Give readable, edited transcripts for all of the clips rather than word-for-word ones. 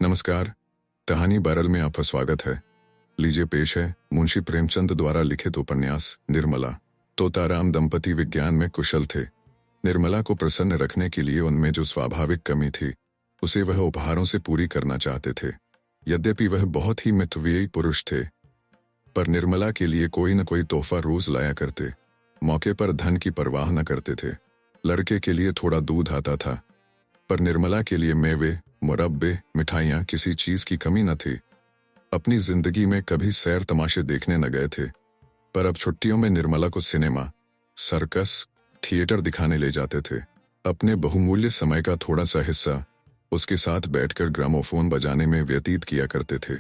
नमस्कार। कहानी बैरल में आपका स्वागत है। लीजिए पेश है मुंशी प्रेमचंद द्वारा लिखित उपन्यास निर्मला। तोताराम दंपति विज्ञान में कुशल थे। निर्मला को प्रसन्न रखने के लिए उनमें जो स्वाभाविक कमी थी उसे वह उपहारों से पूरी करना चाहते थे। यद्यपि वह बहुत ही मितव्ययी पुरुष थे, पर निर्मला के लिए कोई न कोई तोहफा रोज लाया करते। मौके पर धन की परवाह न करते थे। लड़के के लिए थोड़ा दूध आता था, पर निर्मला के लिए मेवे, मुरब्बे, मिठाइयाँ, किसी चीज की कमी न थी। अपनी जिंदगी में कभी सैर तमाशे देखने न गए थे, पर अब छुट्टियों में निर्मला को सिनेमा, सर्कस, थिएटर दिखाने ले जाते थे। अपने बहुमूल्य समय का थोड़ा सा हिस्सा उसके साथ बैठकर ग्रामोफोन बजाने में व्यतीत किया करते थे।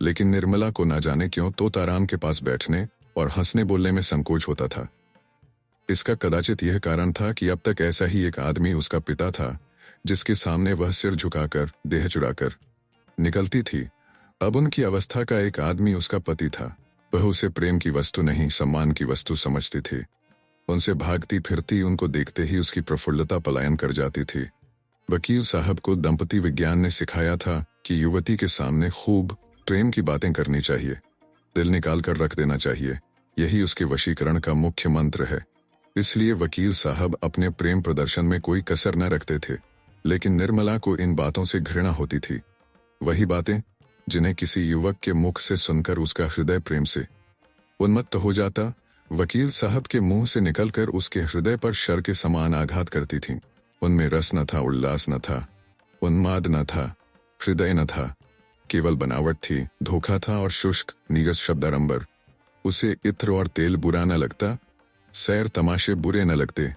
लेकिन निर्मला को न जाने क्यों तोताराम के पास बैठने और हंसने बोलने में संकोच होता था। इसका कदाचित यह कारण था कि अब तक ऐसा ही एक आदमी उसका पिता था, जिसके सामने वह सिर झुकाकर, देह चुराकर निकलती थी। अब उनकी अवस्था का एक आदमी उसका पति था। वह उसे प्रेम की वस्तु नहीं, सम्मान की वस्तु समझती थी। उनसे भागती फिरती उनको देखते ही उसकी प्रफुल्लता पलायन कर जाती थी। वकील साहब को दंपति विज्ञान ने सिखाया था कि युवती के सामने खूब प्रेम की बातें करनी चाहिए, दिल निकाल कर रख देना चाहिए। यही उसके वशीकरण का मुख्य मंत्र है। इसलिए वकील साहब अपने प्रेम प्रदर्शन में कोई कसर न रखते थे। लेकिन निर्मला को इन बातों से घृणा होती थी। वही बातें जिन्हें किसी युवक के मुख से सुनकर उसका हृदय प्रेम से उन्मत्त हो जाता, वकील साहब के मुंह से निकलकर उसके हृदय पर शर के समान आघात करती थीं। उनमें रस न था, उल्लास न था, उन्माद न था, हृदय न था। केवल बनावट थी, धोखा था और शुष्क नीरस शब्दारंबर। उसे इत्र और तेल बुरा न लगता, सैर तमाशे बुरे न लगते,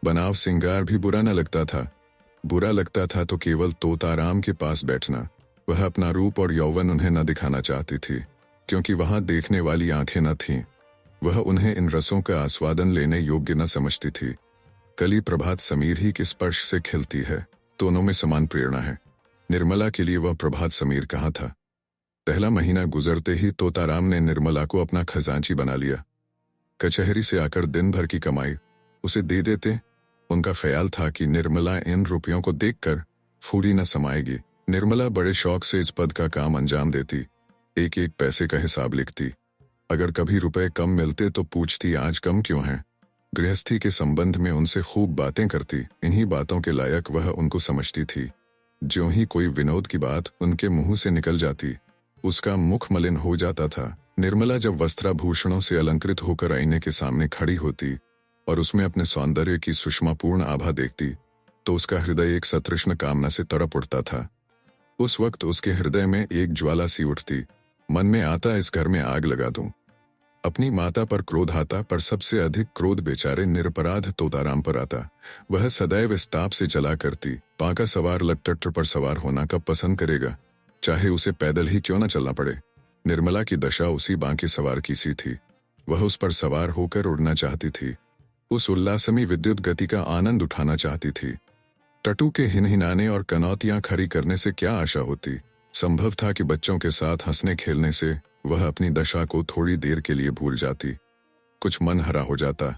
बनाव सिंगार भी बुरा न लगता था। बुरा लगता था तो केवल तोताराम के पास बैठना। वह अपना रूप और यौवन उन्हें न दिखाना चाहती थी, क्योंकि वहां देखने वाली आंखें न थीं। वह उन्हें इन रसों का आस्वादन लेने योग्य न समझती थी। कली प्रभात समीर ही के स्पर्श से खिलती है, दोनों में समान प्रेरणा है। निर्मला के लिए वह प्रभात समीर कहाँ था। पहला महीना गुजरते ही तोताराम ने निर्मला को अपना खजांची बना लिया। कचहरी से आकर दिन भर की कमाई उसे दे देते। उनका ख्याल था कि निर्मला इन रुपयों को देखकर फूली न समाएगी। निर्मला बड़े शौक से इस पद का काम अंजाम देती, एक एक पैसे का हिसाब लिखती। अगर कभी रुपए कम मिलते तो पूछती आज कम क्यों हैं। गृहस्थी के संबंध में उनसे खूब बातें करती। इन्हीं बातों के लायक वह उनको समझती थी। ज्यों ही कोई विनोद की बात उनके मुंह से निकल जाती, उसका मुख मलिन हो जाता था। निर्मला जब वस्त्राभूषणों से अलंकृत होकर आईने के सामने खड़ी होती और उसमें अपने सौंदर्य की सुषमापूर्ण आभा देखती, तो उसका हृदय एक सतृष्ण कामना से तड़प उठता था। उस वक्त उसके हृदय में एक ज्वाला सी उठती। मन में आता इस घर में आग लगा दूं। अपनी माता पर क्रोध आता, पर सबसे अधिक क्रोध बेचारे निरपराध तोताराम पर आता। वह सदैव इस ताप से चला करती, पाका सवार लट्टट्र पर सवार होना कब पसंद करेगा, चाहे उसे पैदल ही क्यों न चलना पड़े। निर्मला की दशा उसी बांके सवार की सी थी। वह उस पर सवार होकर उड़ना चाहती थी, उस उल्लासमी विद्युत गति का आनंद उठाना चाहती थी। टटू के हिनहिनाने और कनौतियां खड़ी करने से क्या आशा होती। संभव था कि बच्चों के साथ हंसने खेलने से वह अपनी दशा को थोड़ी देर के लिए भूल जाती, कुछ मन हरा हो जाता।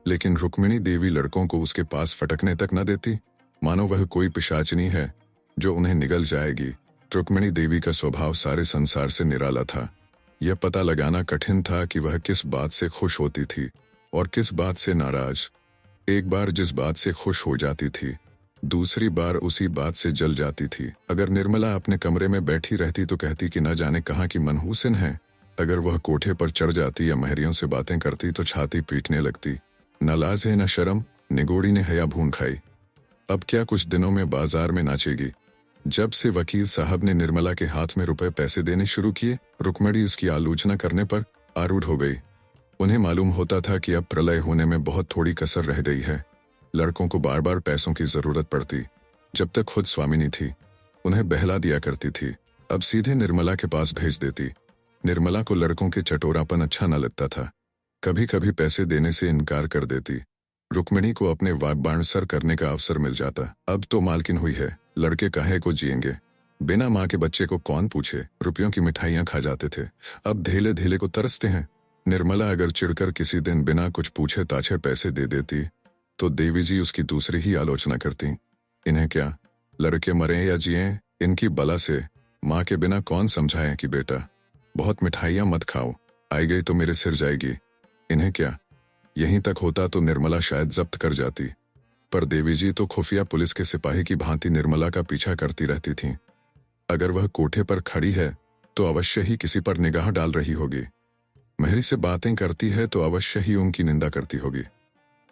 लेकिन रुक्मिणी देवी लड़कों को उसके पास फटकने तक न देती, मानो वह कोई पिशाचिनी है जो उन्हें निगल जाएगी। रुक्मिणी देवी का स्वभाव सारे संसार से निराला था। यह पता लगाना कठिन था कि वह किस बात से खुश होती थी और किस बात से नाराज। एक बार जिस बात से खुश हो जाती थी, दूसरी बार उसी बात से जल जाती थी। अगर निर्मला अपने कमरे में बैठी रहती तो कहती कि न जाने कहाँ की मनहूसिन है। अगर वह कोठे पर चढ़ जाती या महरियों से बातें करती तो छाती पीटने लगती। न लाज है न शर्म, निगोड़ी ने हया भून खाई। अब क्या कुछ दिनों में बाजार में नाचेगी। जब से वकील साहब ने निर्मला के हाथ में रुपए पैसे देने शुरू किए, रुक्मिणी उसकी आलोचना करने पर आरूढ़ हो गई। उन्हें मालूम होता था कि अब प्रलय होने में बहुत थोड़ी कसर रह गई है। लड़कों को बार बार पैसों की जरूरत पड़ती। जब तक खुद स्वामिनी थी उन्हें बहला दिया करती थी, अब सीधे निर्मला के पास भेज देती। निर्मला को लड़कों के चटोरापन अच्छा न लगता था। कभी कभी पैसे देने से इनकार कर देती। रुक्मिणी को अपने वाग्बाण सर करने का अवसर मिल जाता। अब तो मालकिन हुई है, लड़के काहे को जिएंगे। बिना माँ के बच्चे को कौन पूछे। रुपयों की मिठाइयाँ खा जाते थे, अब धेले धेले को तरसते हैं। निर्मला अगर चिढ़कर किसी दिन बिना कुछ पूछे ताछे पैसे दे देती तो देवी जी उसकी दूसरी ही आलोचना करती। इन्हें क्या, लड़के मरे या जिए, इनकी बला से माँ के बिना कौन समझाए कि बेटा बहुत मिठाइयाँ मत खाओ, आई गई तो मेरे सिर जाएगी। इन्हें क्या, यहीं तक होता तो निर्मला शायद जब्त कर जाती, पर देवी जी तो खुफिया पुलिस के सिपाही की भांति निर्मला का पीछा करती रहती थीं। अगर वह कोठे पर खड़ी है तो अवश्य ही किसी पर निगाह डाल रही होगी। मेहरी से बातें करती है तो अवश्य ही उनकी निंदा करती होगी।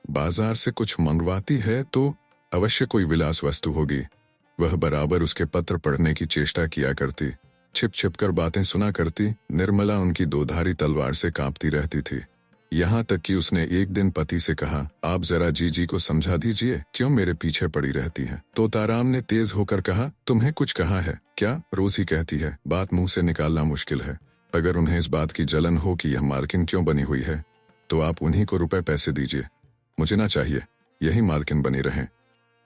बाजार से कुछ मंगवाती है तो अवश्य कोई विलास वस्तु होगी। वह बराबर उसके पत्र पढ़ने की चेष्टा किया करती, छिप छिप कर बातें सुना करती। निर्मला उनकी दोधारी तलवार से कांपती रहती थी। यहाँ तक कि उसने एक दिन पति से कहा, आप जरा जीजी को समझा दीजिए, क्यों मेरे पीछे पड़ी रहती है। तोताराम ने तेज होकर कहा, तुम्हें कुछ कहा है क्या? रोज ही कहती है, बात मुंह से निकालना मुश्किल है। अगर उन्हें इस बात की जलन हो कि यह मालकिन क्यों बनी हुई है तो आप उन्हीं को रुपए पैसे दीजिए, मुझे ना चाहिए, यही मालकिन बनी रहे।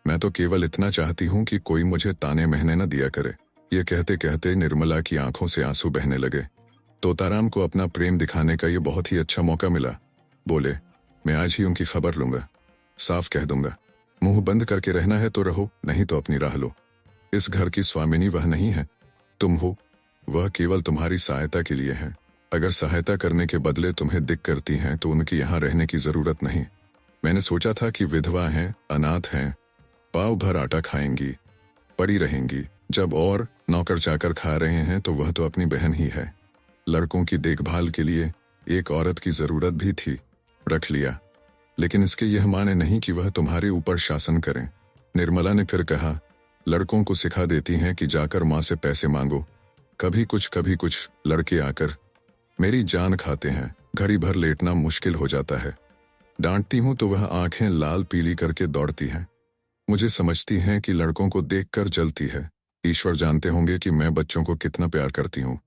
मैं तो केवल इतना चाहती हूँ कि कोई मुझे ताने महने न दिया करे। ये कहते कहते निर्मला की आंखों से आंसू बहने लगे। तोताराम को अपना प्रेम दिखाने का ये बहुत ही अच्छा मौका मिला। बोले, मैं आज ही उनकी खबर लूंगा, साफ कह दूंगा, मुंह बंद करके रहना है तो रहो, नहीं तो अपनी राह लो। इस घर की स्वामिनी वह नहीं है, तुम हो। वह केवल तुम्हारी सहायता के लिए है। अगर सहायता करने के बदले तुम्हें दिक करती हैं तो उनके यहाँ रहने की जरूरत नहीं। मैंने सोचा था कि विधवा हैं, अनाथ हैं, पाव भर आटा खाएंगी, पड़ी रहेंगी। जब और नौकर चाकर खा रहे हैं तो वह तो अपनी बहन ही है। लड़कों की देखभाल के लिए एक औरत की जरूरत भी थी, रख लिया। लेकिन इसके यह माने नहीं कि वह तुम्हारे ऊपर शासन करें। निर्मला ने फिर कहा, लड़कों को सिखा देती हैं कि जाकर माँ से पैसे मांगो। कभी कुछ लड़के आकर मेरी जान खाते हैं। घड़ी भर लेटना मुश्किल हो जाता है। डांटती हूं तो वह आंखें लाल पीली करके दौड़ती हैं। मुझे समझती हैं कि लड़कों को देखकर जलती है। ईश्वर जानते होंगे कि मैं बच्चों को कितना प्यार करती हूँ।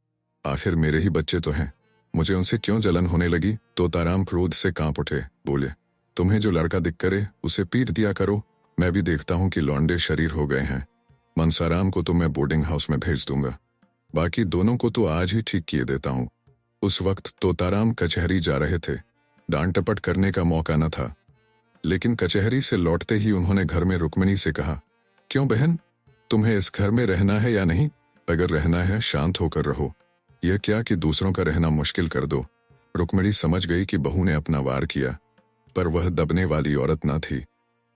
आखिर मेरे ही बच्चे तो हैं, मुझे उनसे क्यों जलन होने लगी। तोताराम क्रोध से कांप उठे। बोले, तुम्हें जो लड़का दिख करे उसे पीट दिया करो। मैं भी देखता हूँ कि लौंडे शरीर हो गए हैं। मनसाराम को तो मैं बोर्डिंग हाउस में भेज दूंगा, बाकी दोनों को तो आज ही ठीक किए देता हूँ। उस वक्त तोताराम कचहरी जा रहे थे। डांट टपट करने का मौका न था, लेकिन कचहरी से लौटते ही उन्होंने घर में रुक्मिणी से कहा, क्यों बहन, तुम्हें इस घर में रहना है या नहीं? अगर रहना है शांत होकर रहो, यह क्या कि दूसरों का रहना मुश्किल कर दो। रुक्मिणी समझ गई कि बहू ने अपना वार किया, पर वह दबने वाली औरत न थी।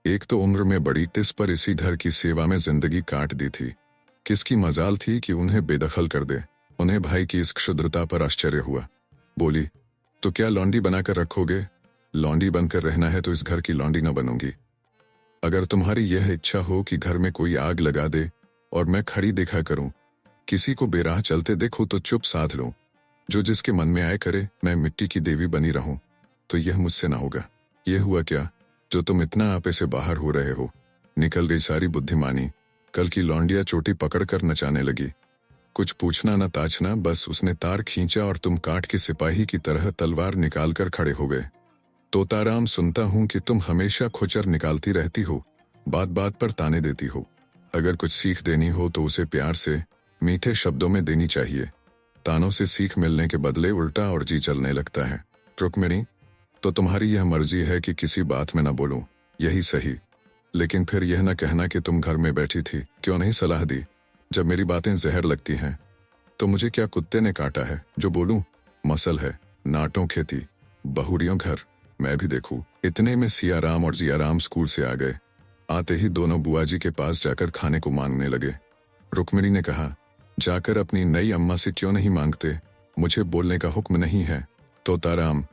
एक तो उम्र में बड़ी, तिस पर इसी घर की सेवा में जिंदगी काट दी थी। किसकी मजाल थी कि उन्हें बेदखल कर दे। उन्हें भाई की इस क्षुद्रता पर आश्चर्य हुआ। बोली, तो क्या लौंडी बनाकर रखोगे? लौंडी बनकर रहना है तो इस घर की लौंडी न बनूंगी। अगर तुम्हारी यह इच्छा हो कि घर में कोई आग लगा दे और मैं खड़ी देखा करूं, किसी को बेराह चलते देखो तो चुप साध लो, जो जिसके मन में आए करे, मैं मिट्टी की देवी बनी रहूं, तो यह मुझसे ना होगा। यह हुआ क्या जो तुम इतना आपे से बाहर हो रहे हो? निकल गई सारी बुद्धिमानी। कल की लौंडिया चोटी पकड़कर नचाने लगी। कुछ पूछना न ताछना, बस उसने तार खींचा और तुम काठ के सिपाही की तरह तलवार निकालकर खड़े हो गए। तोताराम, सुनता हूं कि तुम हमेशा खुचर निकालती रहती हो, बात बात पर ताने देती हो। अगर कुछ सीख देनी हो तो उसे प्यार से, मीठे शब्दों में देनी चाहिए। तानों से सीख मिलने के बदले उल्टा और जी चलने लगता है। रुक्मिणी, तो तुम्हारी यह मर्जी है कि किसी बात में न बोलूं, यही सही। लेकिन फिर यह न कहना कि तुम घर में बैठी थी, क्यों नहीं सलाह दी? जब मेरी बातें जहर लगती हैं तो मुझे क्या कुत्ते ने काटा है जो बोलूं? मसल है, नाटों खेती, बहुरियों घर, मैं भी देखूं। इतने में सियाराम और जियाराम स्कूल से आ गए। आते ही दोनों बुआ जी के पास जाकर खाने को मांगने लगे। रुक्मिणी ने कहा, जाकर अपनी नई अम्मा से क्यों नहीं मांगते? मुझे बोलने का हुक्म नहीं है। तोताराम,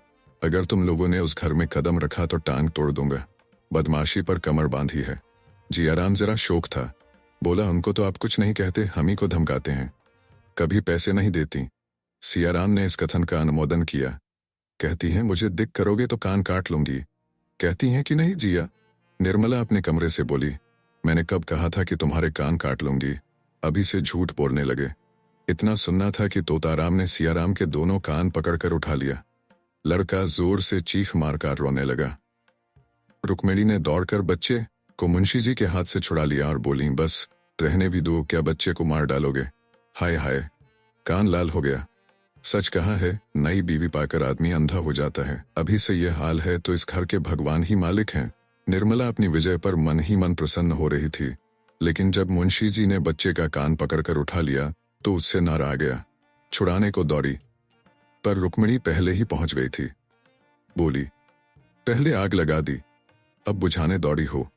अगर तुम लोगों ने उस घर में कदम रखा तो टांग तोड़ दूंगा। बदमाशी पर कमर बांधी है। जियाराम जरा शौक था, बोला, उनको तो आप कुछ नहीं कहते, हम ही को धमकाते हैं, कभी पैसे नहीं देती। सियाराम ने इस कथन का अनुमोदन किया। कहती हैं मुझे दिक करोगे तो कान काट लूंगी। कहती हैं कि नहीं जिया? निर्मला अपने कमरे से बोली, मैंने कब कहा था कि तुम्हारे कान काट लूंगी? अभी से झूठ बोलने लगे। इतना सुनना था कि तोताराम ने सियाराम के दोनों कान पकड़कर उठा लिया। लड़का जोर से चीख मारकर रोने लगा। रुक्मिणी ने दौड़कर बच्चे को मुंशी जी के हाथ से छुड़ा लिया और बोली, बस रहने भी दो, क्या बच्चे को मार डालोगे? हाय हाय, कान लाल हो गया। सच कहा है, नई बीवी पाकर आदमी अंधा हो जाता है। अभी से यह हाल है तो इस घर के भगवान ही मालिक हैं। निर्मला अपनी विजय पर मन ही मन प्रसन्न हो रही थी, लेकिन जब मुंशी जी ने बच्चे का कान पकड़कर उठा लिया तो उससे नार आ गया। छुड़ाने को दौड़ी, पर रुक्मिणी पहले ही पहुंच गई थी। बोली, पहले आग लगा दी, अब बुझाने दौड़ी हो।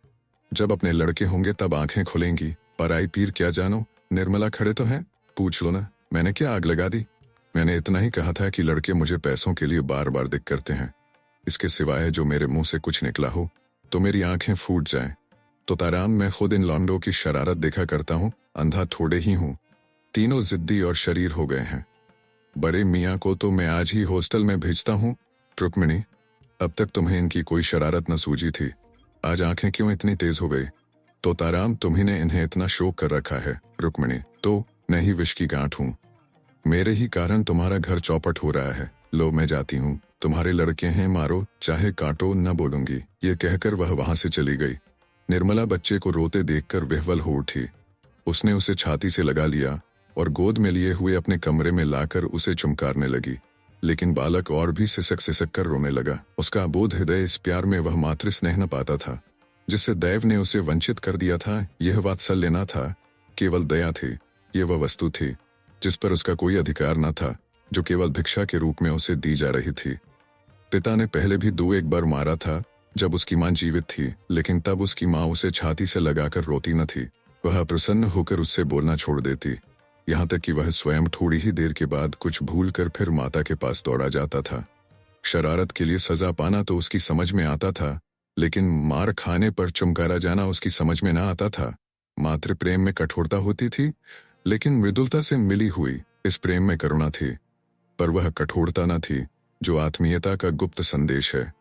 जब अपने लड़के होंगे तब आंखें खुलेंगी। पराई पीर क्या जानो, निर्मला खड़े तो हैं, पूछ लो ना, मैंने क्या आग लगा दी? मैंने इतना ही कहा था कि लड़के मुझे पैसों के लिए बार बार दिक करते हैं। इसके सिवाय जो मेरे मुंह से कुछ निकला हो तो मेरी आंखें फूट जाएं। तो ताराम, मैं खुद इन लौंडों की शरारत देखा करता हूँ, अंधा थोड़े ही हूँ। तीनों जिद्दी और शरीर हो गए हैं। बड़े मियाँ को तो मैं आज ही हॉस्टल में भेजता हूँ। रुक्मिणी, अब तक तुम्हें इनकी कोई शरारत न सूझी थी, आज आंखें क्यों इतनी तेज हो गई? तो ताराम, तुम्ही ने इन्हें इतना शोक कर रखा है। रुक्मिणी, तो मैं ही विष की गांठ हूँ, मेरे ही कारण तुम्हारा घर चौपट हो रहा है। लो, मैं जाती हूँ, तुम्हारे लड़के हैं, मारो चाहे काटो, न बोलूंगी। ये कहकर वह वहां से चली गई। निर्मला बच्चे को रोते देखकर विह्वल हो उठी। उसने उसे छाती से लगा लिया और गोद में लिए हुए अपने कमरे में लाकर उसे चुमकारने लगी। लेकिन बालक और भी सिसक सिसक कर रोने लगा। उसका अबोध हृदय इस प्यार में वह मातृ स्नेह न पाता था जिससे दैव ने उसे वंचित कर दिया था। यह वात्सल्य न था, केवल दया थी। यह वह वस्तु थी जिस पर उसका कोई अधिकार न था, जो केवल भिक्षा के रूप में उसे दी जा रही थी। पिता ने पहले भी 2-1 बार मारा था जब उसकी मां जीवित थी, लेकिन तब उसकी मां उसे छाती से लगाकर रोती न थी। वह प्रसन्न होकर उससे बोलना छोड़ देती, यहाँ तक कि वह स्वयं थोड़ी ही देर के बाद कुछ भूल कर फिर माता के पास दौड़ा जाता था। शरारत के लिए सजा पाना तो उसकी समझ में आता था, लेकिन मार खाने पर चुमकारा जाना उसकी समझ में न आता था। मातृ प्रेम में कठोरता होती थी, लेकिन मृदुलता से मिली हुई इस प्रेम में करुणा थी। पर वह कठोरता न थी जो आत्मीयता का गुप्त संदेश है।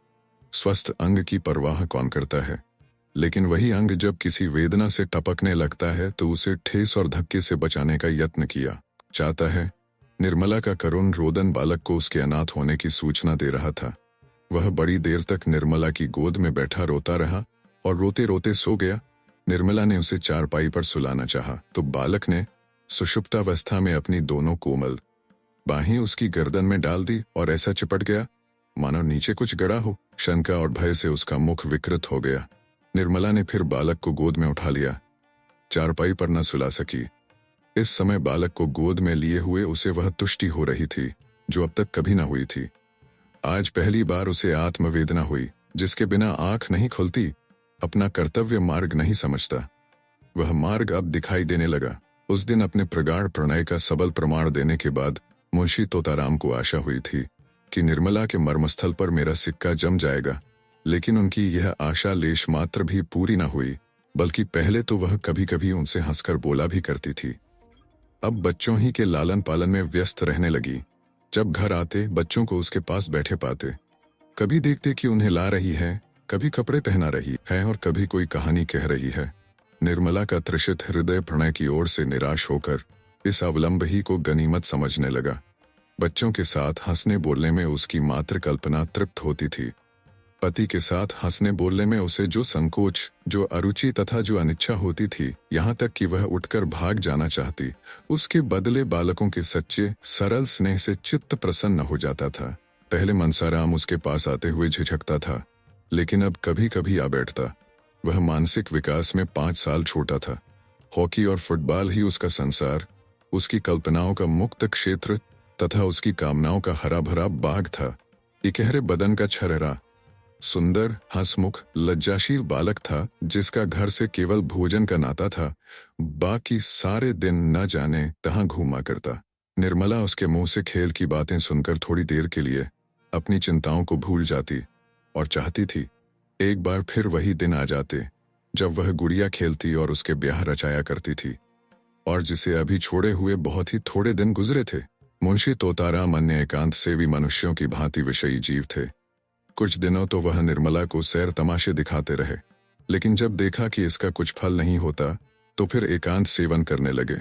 स्वस्थ अंग की परवाह कौन करता है, लेकिन वही अंग जब किसी वेदना से टपकने लगता है तो उसे ठेस और धक्के से बचाने का यत्न किया चाहता है। निर्मला का करुण रोदन बालक को उसके अनाथ होने की सूचना दे रहा था। वह बड़ी देर तक निर्मला की गोद में बैठा रोता रहा और रोते रोते सो गया। निर्मला ने उसे चारपाई पर सुलाना चाहा तो बालक ने सुषुप्तावस्था में अपनी दोनों कोमल बाहें उसकी गर्दन में डाल दी और ऐसा चिपट गया मानो नीचे कुछ गड़ा हो। शंका और भय से उसका मुख विकृत हो गया। निर्मला ने फिर बालक को गोद में उठा लिया। चारपाई पर न सुला सकी। इस समय बालक को गोद में लिए हुए उसे वह तुष्टि हो रही थी जो अब तक कभी न हुई थी। आज पहली बार उसे आत्मवेदना हुई, जिसके बिना आंख नहीं खुलती, अपना कर्तव्य मार्ग नहीं समझता। वह मार्ग अब दिखाई देने लगा। उस दिन अपने प्रगाढ़ प्रणय का सबल प्रमाण देने के बाद मुंशी तोताराम को आशा हुई थी कि निर्मला के मर्मस्थल पर मेरा सिक्का जम जाएगा, लेकिन उनकी यह आशा लेश मात्र भी पूरी न हुई, बल्कि पहले तो वह कभी कभी उनसे हंसकर बोला भी करती थी। अब बच्चों ही के लालन पालन में व्यस्त रहने लगी। जब घर आते बच्चों को उसके पास बैठे पाते, कभी देखते कि उन्हें ला रही है, कभी कपड़े पहना रही है और कभी कोई कहानी कह रही है। निर्मला का त्रिषित हृदय प्रणय की ओर से निराश होकर इस अवलंब ही को गनीमत समझने लगा। बच्चों के साथ हंसने बोलने में उसकी मात्र कल्पना तृप्त होती थी। पति के साथ हंसने बोलने में उसे जो संकोच, जो अरुचि तथा जो अनिच्छा होती थी, यहाँ तक कि वह उठकर भाग जाना चाहती, उसके बदले बालकों के सच्चे सरल स्नेह से चित्त प्रसन्न हो जाता था। पहले मनसाराम उसके पास आते हुए झिझकता था, लेकिन अब कभी कभी आ बैठता। वह मानसिक विकास में 5 साल छोटा था। हॉकी और फुटबॉल ही उसका संसार, उसकी कल्पनाओं का मुक्त क्षेत्र तथा उसकी कामनाओं का हरा भरा बाग था। इकहरे बदन का छरहरा, सुंदर, हंसमुख, लज्जाशील बालक था, जिसका घर से केवल भोजन का नाता था। बाकी सारे दिन न जाने कहाँ घूमा करता। निर्मला उसके मुंह से खेल की बातें सुनकर थोड़ी देर के लिए अपनी चिंताओं को भूल जाती और चाहती थी एक बार फिर वही दिन आ जाते जब वह गुड़िया खेलती और उसके ब्याह रचाया करती थी, और जिसे अभी छोड़े हुए बहुत ही थोड़े दिन गुजरे थे। मुंशी तोताराम अन्य एकांत सेवी मनुष्यों की भांति विषयी जीव थे। कुछ दिनों तो वह निर्मला को सैर तमाशे दिखाते रहे, लेकिन जब देखा कि इसका कुछ फल नहीं होता तो फिर एकांत सेवन करने लगे।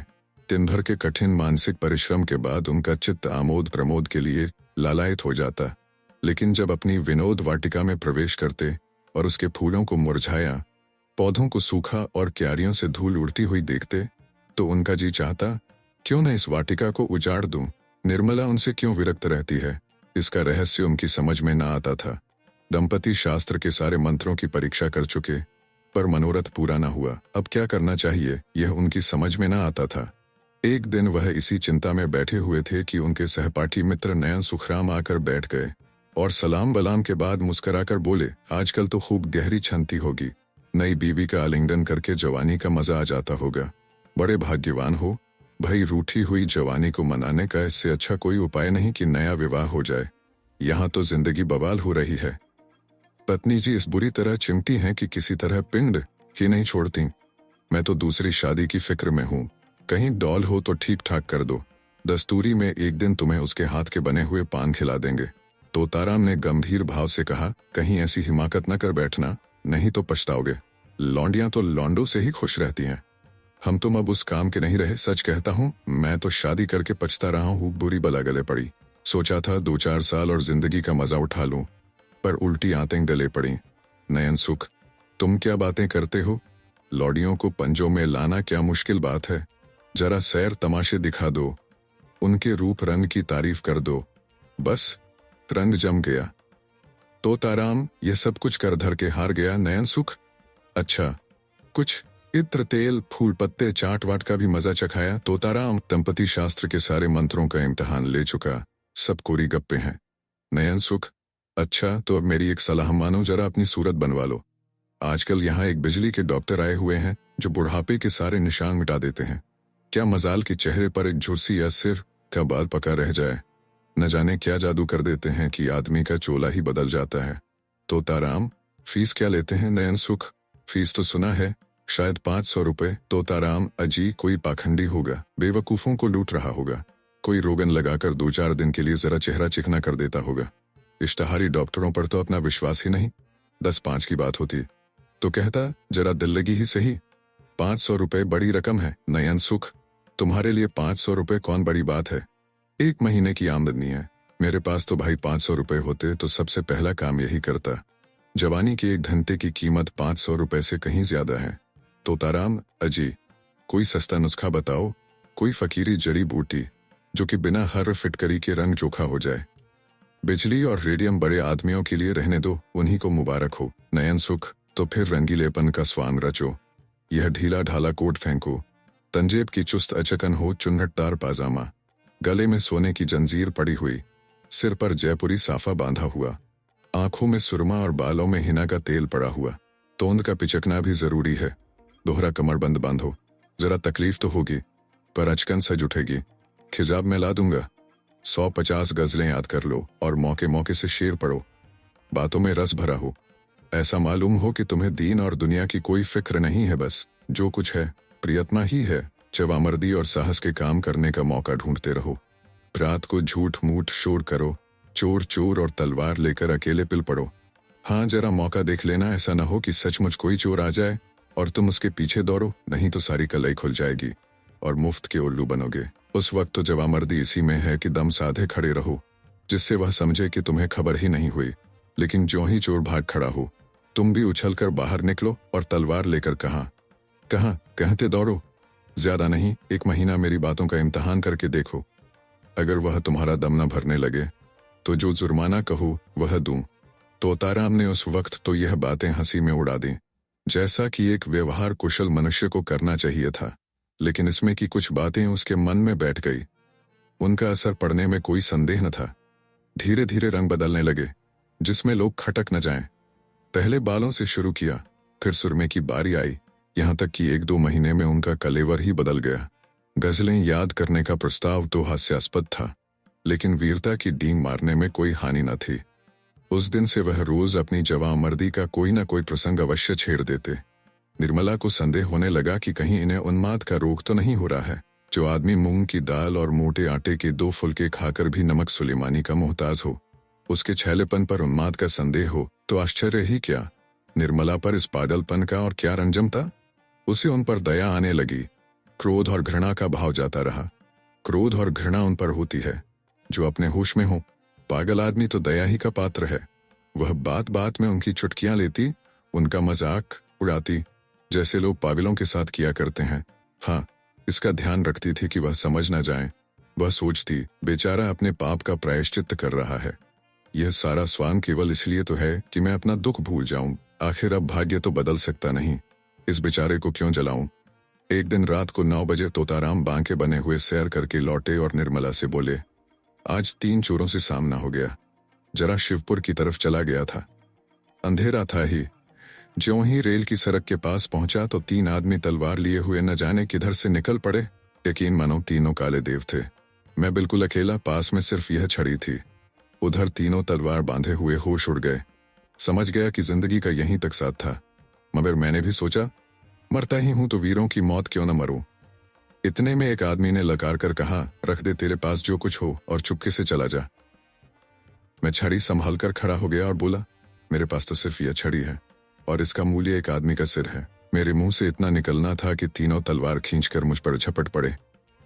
दिन भर के कठिन मानसिक परिश्रम के बाद उनका चित्त आमोद प्रमोद के लिए लालायित हो जाता, लेकिन जब अपनी विनोद वाटिका में प्रवेश करते और उसके फूलों को मुरझाया, पौधों को सूखा और क्यारियों से धूल उड़ती हुई देखते तो उनका जी चाहता, क्यों न इस वाटिका को उजाड़ दूं। निर्मला उनसे क्यों विरक्त रहती है, इसका रहस्य उनकी समझ में न आता था। दंपति शास्त्र के सारे मंत्रों की परीक्षा कर चुके, पर मनोरथ पूरा न हुआ। अब क्या करना चाहिए यह उनकी समझ में न आता था। एक दिन वह इसी चिंता में बैठे हुए थे कि उनके सहपाठी मित्र नयन सुखराम आकर बैठ गए और सलाम बलाम के बाद मुस्कराकर बोले, आजकल तो खूब गहरी छंती होगी, नई बीवी का आलिंगन करके जवानी का मजा आ जाता होगा। बड़े भाग्यवान हो भाई, रूठी हुई जवानी को मनाने का इससे अच्छा कोई उपाय नहीं कि नया विवाह हो जाए। यहाँ तो जिंदगी बवाल हो रही है। पत्नी जी इस बुरी तरह चिमटी हैं कि किसी तरह पिंड ही नहीं छोड़ती। मैं तो दूसरी शादी की फिक्र में हूँ, कहीं डॉल हो तो ठीक ठाक कर दो। दस्तूरी में एक दिन तुम्हें उसके हाथ के बने हुए पान खिला देंगे। तोताराम ने गंभीर भाव से कहा, कहीं ऐसी हिमाकत न कर बैठना, नहीं तो पछताओगे। लौंडियां तो लौंडों से ही खुश रहती हैं। हम तुम अब उस काम के नहीं रहे। सच कहता हूँ, मैं तो शादी करके पछता रहा हूँ। बुरी बला गले पड़ी। सोचा था 2-4 साल और जिंदगी का मजा उठा लूं, पर उल्टी आंतें गले पड़ी। नयन सुख, तुम क्या बातें करते हो? लौडियों को पंजों में लाना क्या मुश्किल बात है? जरा सैर तमाशे दिखा दो, उनके रूप रंग की तारीफ कर दो, बस रंग जम गया। तोताराम ये सब कुछ कर धर के हार गया। नयन सुख, अच्छा कुछ इत्र तेल फूल पत्ते चाट वाट का भी मजा चखाया? तोताराम दंपति शास्त्र के सारे मंत्रों का इम्तिहान ले चुका, सब कोरी गप्पे हैं। नयन सुख, अच्छा तो अब मेरी एक सलाह मानो, जरा अपनी सूरत बनवा लो। आजकल यहाँ एक बिजली के डॉक्टर आए हुए हैं जो बुढ़ापे के सारे निशान मिटा देते हैं। क्या मजाल के चेहरे पर एक झुर्सी या सिर का बाल पका रह जाए, न जाने क्या जादू कर देते हैं कि आदमी का चोला ही बदल जाता है। तोताराम, फीस क्या लेते हैं? नयन सुख, फीस तो सुना है, शायद 500 रुपए। तोताराम, अजी कोई पाखंडी होगा, बेवकूफों को लूट रहा होगा। कोई रोगन लगाकर 2-4 दिन के लिए जरा चेहरा चिकना कर देता होगा। इश्तहारी डॉक्टरों पर तो अपना विश्वास ही नहीं। 10-5 की बात होती तो कहता जरा दिल लगी ही सही। 500 रुपए बड़ी रकम है। नयन सुख, तुम्हारे लिए 500 रुपए कौन बड़ी बात है? 1 महीने की आमदनी है। मेरे पास तो भाई 500 रुपए होते तो सबसे पहला काम यही करता। जवानी के 1 घंटे की कीमत 500 रुपए से कहीं ज्यादा है। तोताराम, अजी कोई सस्ता नुस्खा बताओ, कोई फकीरी जड़ी बूटी जो कि बिना हर फिटकरी के रंग चोखा हो जाए। बिजली और रेडियम बड़े आदमियों के लिए रहने दो, उन्हीं को मुबारक हो। नयन सुख, तो फिर रंगीलेपन का स्वांग रचो। यह ढीला ढाला कोट फेंको, तंजेब की चुस्त अचकन हो चुन्नटदार पाजामा, गले में सोने की जंजीर पड़ी हुई, सिर पर जयपुरी साफा बांधा हुआ, आंखों में सुरमा और बालों में हिना का तेल पड़ा हुआ। तोंद का पिचकना भी जरूरी है। दोहरा कमरबंद बांधो, जरा तकलीफ तो होगी पर अचकन सज उठेगी। खिजाब में ला दूंगा। 150 गजलें याद कर लो और मौके मौके से शेर पढ़ो। बातों में रस भरा हो, ऐसा मालूम हो कि तुम्हें दीन और दुनिया की कोई फिक्र नहीं है। बस जो कुछ है प्रियतमा ही है। चवामर्दी और साहस के काम करने का मौका ढूंढते रहो। रात को झूठ मूठ शोर करो, चोर चोर और तलवार लेकर अकेले पिल पड़ो। हाँ, जरा मौका देख लेना, ऐसा न हो कि सचमुच कोई चोर आ जाए और तुम उसके पीछे दौड़ो, नहीं तो सारी कलाई खुल जाएगी और मुफ्त के उल्लू बनोगे। उस वक्त तो जवामर्दी इसी में है कि दम साधे खड़े रहो, जिससे वह समझे कि तुम्हें खबर ही नहीं हुई। लेकिन ज्यों ही चोर भाग खड़ा हो, तुम भी उछलकर बाहर निकलो और तलवार लेकर कहाँ कहते दौड़ो। ज्यादा नहीं, 1 महीना मेरी बातों का इम्तिहान करके देखो। अगर वह तुम्हारा दम न भरने लगे तो जो जुर्माना कहो वह दूं। तोताराम ने उस वक्त तो यह बातें हंसी में उड़ा दी, जैसा कि एक व्यवहार कुशल मनुष्य को करना चाहिए था। लेकिन इसमें की कुछ बातें उसके मन में बैठ गई। उनका असर पड़ने में कोई संदेह न था। धीरे धीरे रंग बदलने लगे, जिसमें लोग खटक न जाएं। पहले बालों से शुरू किया, फिर सुरमे की बारी आई, यहाँ तक कि 1-2 महीने में उनका कलेवर ही बदल गया। गजलें याद करने का प्रस्ताव तो हास्यास्पद था, लेकिन वीरता की डींग मारने में कोई हानि न थी। उस दिन से वह रोज अपनी जवामर्दी का कोई न कोई प्रसंग अवश्य छेड़ देते। निर्मला को संदेह होने लगा कि कहीं इन्हें उन्माद का रोग तो नहीं हो रहा है। जो आदमी मूंग की दाल और मोटे आटे के 2 फुलके खाकर भी नमक सुलेमानी का मोहताज हो, उसके छैलेपन पर उन्माद का संदेह हो तो आश्चर्य ही क्या। निर्मला पर इस पागलपन का और क्या रंजम था। उसे उन पर दया आने लगी। क्रोध और घृणा का भाव जाता रहा। क्रोध और घृणा उन पर होती है जो अपने होश में हो। पागल आदमी तो दया ही का पात्र है। वह बात बात में उनकी चुटकियां लेती, उनका मजाक उड़ाती, जैसे लोग पागलों के साथ किया करते हैं। हाँ, इसका ध्यान रखती थी कि वह समझ न जाए। वह सोचती, बेचारा अपने पाप का प्रायश्चित्त कर रहा है। यह सारा स्वांग केवल इसलिए तो है कि मैं अपना दुख भूल जाऊं। आखिर अब भाग्य तो बदल सकता नहीं, इस बेचारे को क्यों जलाऊं। एक दिन रात को 9 बजे तोताराम बांके बने हुए सैर करके लौटे और निर्मला से बोले, आज 3 चोरों से सामना हो गया। जरा शिवपुर की तरफ चला गया था। अंधेरा था ही। ज्यों ही रेल की सड़क के पास पहुंचा तो 3 आदमी तलवार लिए हुए न जाने किधर से निकल पड़े। यकीन मानो तीनों काले देव थे। मैं बिल्कुल अकेला, पास में सिर्फ यह छड़ी थी। उधर तीनों तलवार बांधे हुए होश उड़ गए। समझ गया कि जिंदगी का यहीं तक साथ था, मगर मैंने भी सोचा मरता ही हूं तो वीरों की मौत क्यों न मरूं। इतने में एक आदमी ने लकार कर कहा, रख दे तेरे पास जो कुछ हो और चुपके से चला जा। मैं छड़ी संभाल कर खड़ा हो गया और बोला, मेरे पास तो सिर्फ यह छड़ी है और इसका मूल्य एक आदमी का सिर है। मेरे मुंह से इतना निकलना था कि तीनों तलवार खींचकर मुझ पर झपट पड़े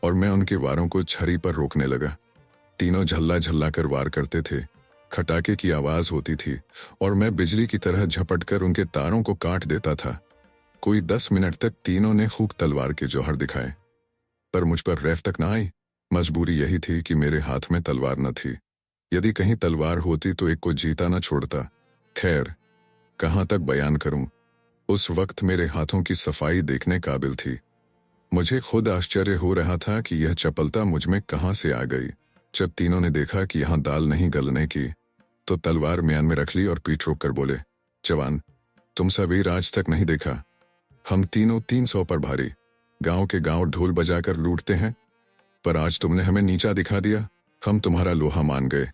और मैं उनके वारों को छड़ी पर रोकने लगा। तीनों झल्ला झल्ला कर वार करते थे। खटाके की आवाज होती थी और मैं बिजली की तरह झपट कर उनके तारों को काट देता था। कोई 10 मिनट तक तीनों ने खूब तलवार के जौहर दिखाए, पर मुझ पर रैफ तक ना आई। मजबूरी यही थी कि मेरे हाथ में तलवार न थी। यदि कहीं तलवार होती तो एक को जीता न छोड़ता। खैर, कहाँ तक बयान करूं। उस वक्त मेरे हाथों की सफाई देखने काबिल थी। मुझे खुद आश्चर्य हो रहा था कि यह चपलता मुझ में कहाँ से आ गई। जब तीनों ने देखा कि यहाँ दाल नहीं गलने की, तो तलवार म्यान में रख ली और पीठ रोक कर बोले, जवान, तुम सवेर आज तक नहीं देखा। हम तीनों 300 पर भारी, गांव के गांव ढोल बजाकर लूटते हैं, पर आज तुमने हमें नीचा दिखा दिया। हम तुम्हारा लोहा मान गए।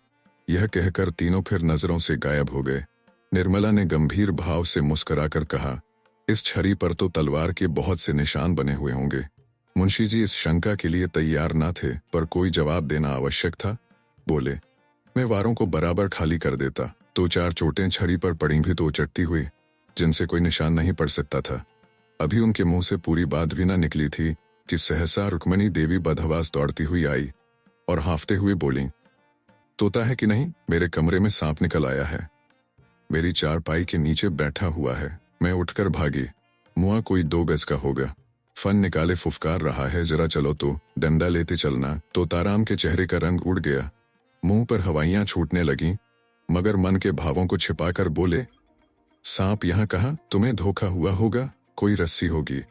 यह कहकर तीनों फिर नजरों से गायब हो गए। निर्मला ने गंभीर भाव से मुस्कुराकर कहा, इस छड़ी पर तो तलवार के बहुत से निशान बने हुए होंगे। मुंशी जी इस शंका के लिए तैयार न थे, पर कोई जवाब देना आवश्यक था। बोले, मैं वारों को बराबर खाली कर देता तो 4 चोटें छड़ी पर पड़ी भी तो उचटती हुई, जिनसे कोई निशान नहीं पड़ सकता था। अभी उनके मुंह से पूरी बात भी न निकली थी कि सहसा रुक्मणी देवी बदहवास दौड़ती हुई आई और हांफते हुए बोली, तोता है कि नहीं, मेरे कमरे में सांप निकल आया है। मेरी चारपाई के नीचे बैठा हुआ है। मैं उठकर भागी। मुआ कोई 2 गज का होगा। फन निकाले फुफकार रहा है, जरा चलो तो डंडा लेते चलना। तोताराम के चेहरे का रंग उड़ गया। मुंह पर हवाइयां छूटने लगीं, मगर मन के भावों को छिपाकर बोले, सांप यहाँ कहाँ, तुम्हें धोखा हुआ होगा, कोई रस्सी होगी।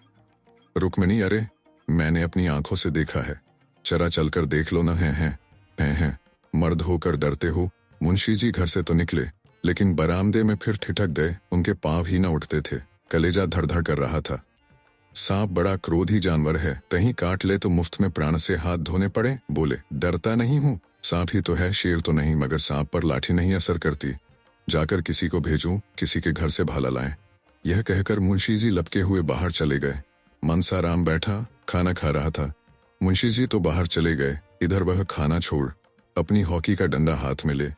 रुक्मिणी, अरे मैंने अपनी आंखों से देखा है, जरा चलकर देख लो ना। हैं मर्द होकर डरते हो। मुंशी जी घर से तो निकले, लेकिन बरामदे में फिर ठिठक गए। उनके पांव ही न उठते थे। कलेजा धड़-धड़ कर रहा था। सांप बड़ा क्रोधी जानवर है, कहीं काट ले तो मुफ्त में प्राण से हाथ धोने पड़े। बोले, डरता नहीं हूँ, सांप ही तो है, शेर तो नहीं। मगर सांप पर लाठी नहीं असर करती। जाकर किसी को भेजूं, किसी के घर से भाला लाएं। यह कहकर मुंशी जी लपके हुए बाहर चले गए। मनसाराम बैठा खाना खा रहा था। मुंशी जी तो बाहर चले गए। इधर वह खाना छोड़ अपनी हॉकी का डंडा हाथ में ले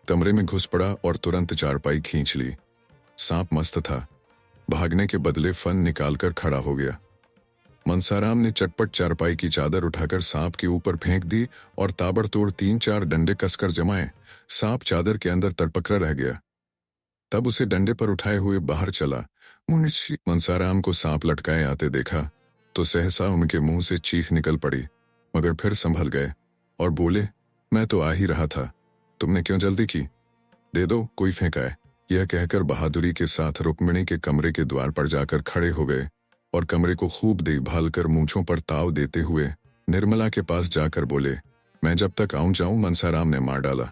कमरे में घुस पड़ा और तुरंत चारपाई खींच ली। सांप मस्त था। भागने के बदले फन निकालकर खड़ा हो गया। मनसाराम ने चटपट चारपाई की चादर उठाकर सांप के ऊपर फेंक दी और ताबड़तोड़ 3-4 डंडे कसकर जमाए। सांप चादर के अंदर तड़पकड़ा रह गया। तब उसे डंडे पर उठाए हुए बाहर चला। मुंशी मनसाराम को सांप लटकाए आते देखा तो सहसा उनके मुंह से चीख निकल पड़ी, मगर फिर संभल गए और बोले, मैं तो आ ही रहा था, तुमने क्यों जल्दी की? दे दो, कोई फेंका है। यह कहकर बहादुरी के साथ रुक्मिणी के कमरे के द्वार पर जाकर खड़े हो गए और कमरे को खूब देखभाल कर मूंछों पर ताव देते हुए निर्मला के पास जाकर बोले, मैं जब तक आऊं जाऊं। मनसाराम ने मार डाला।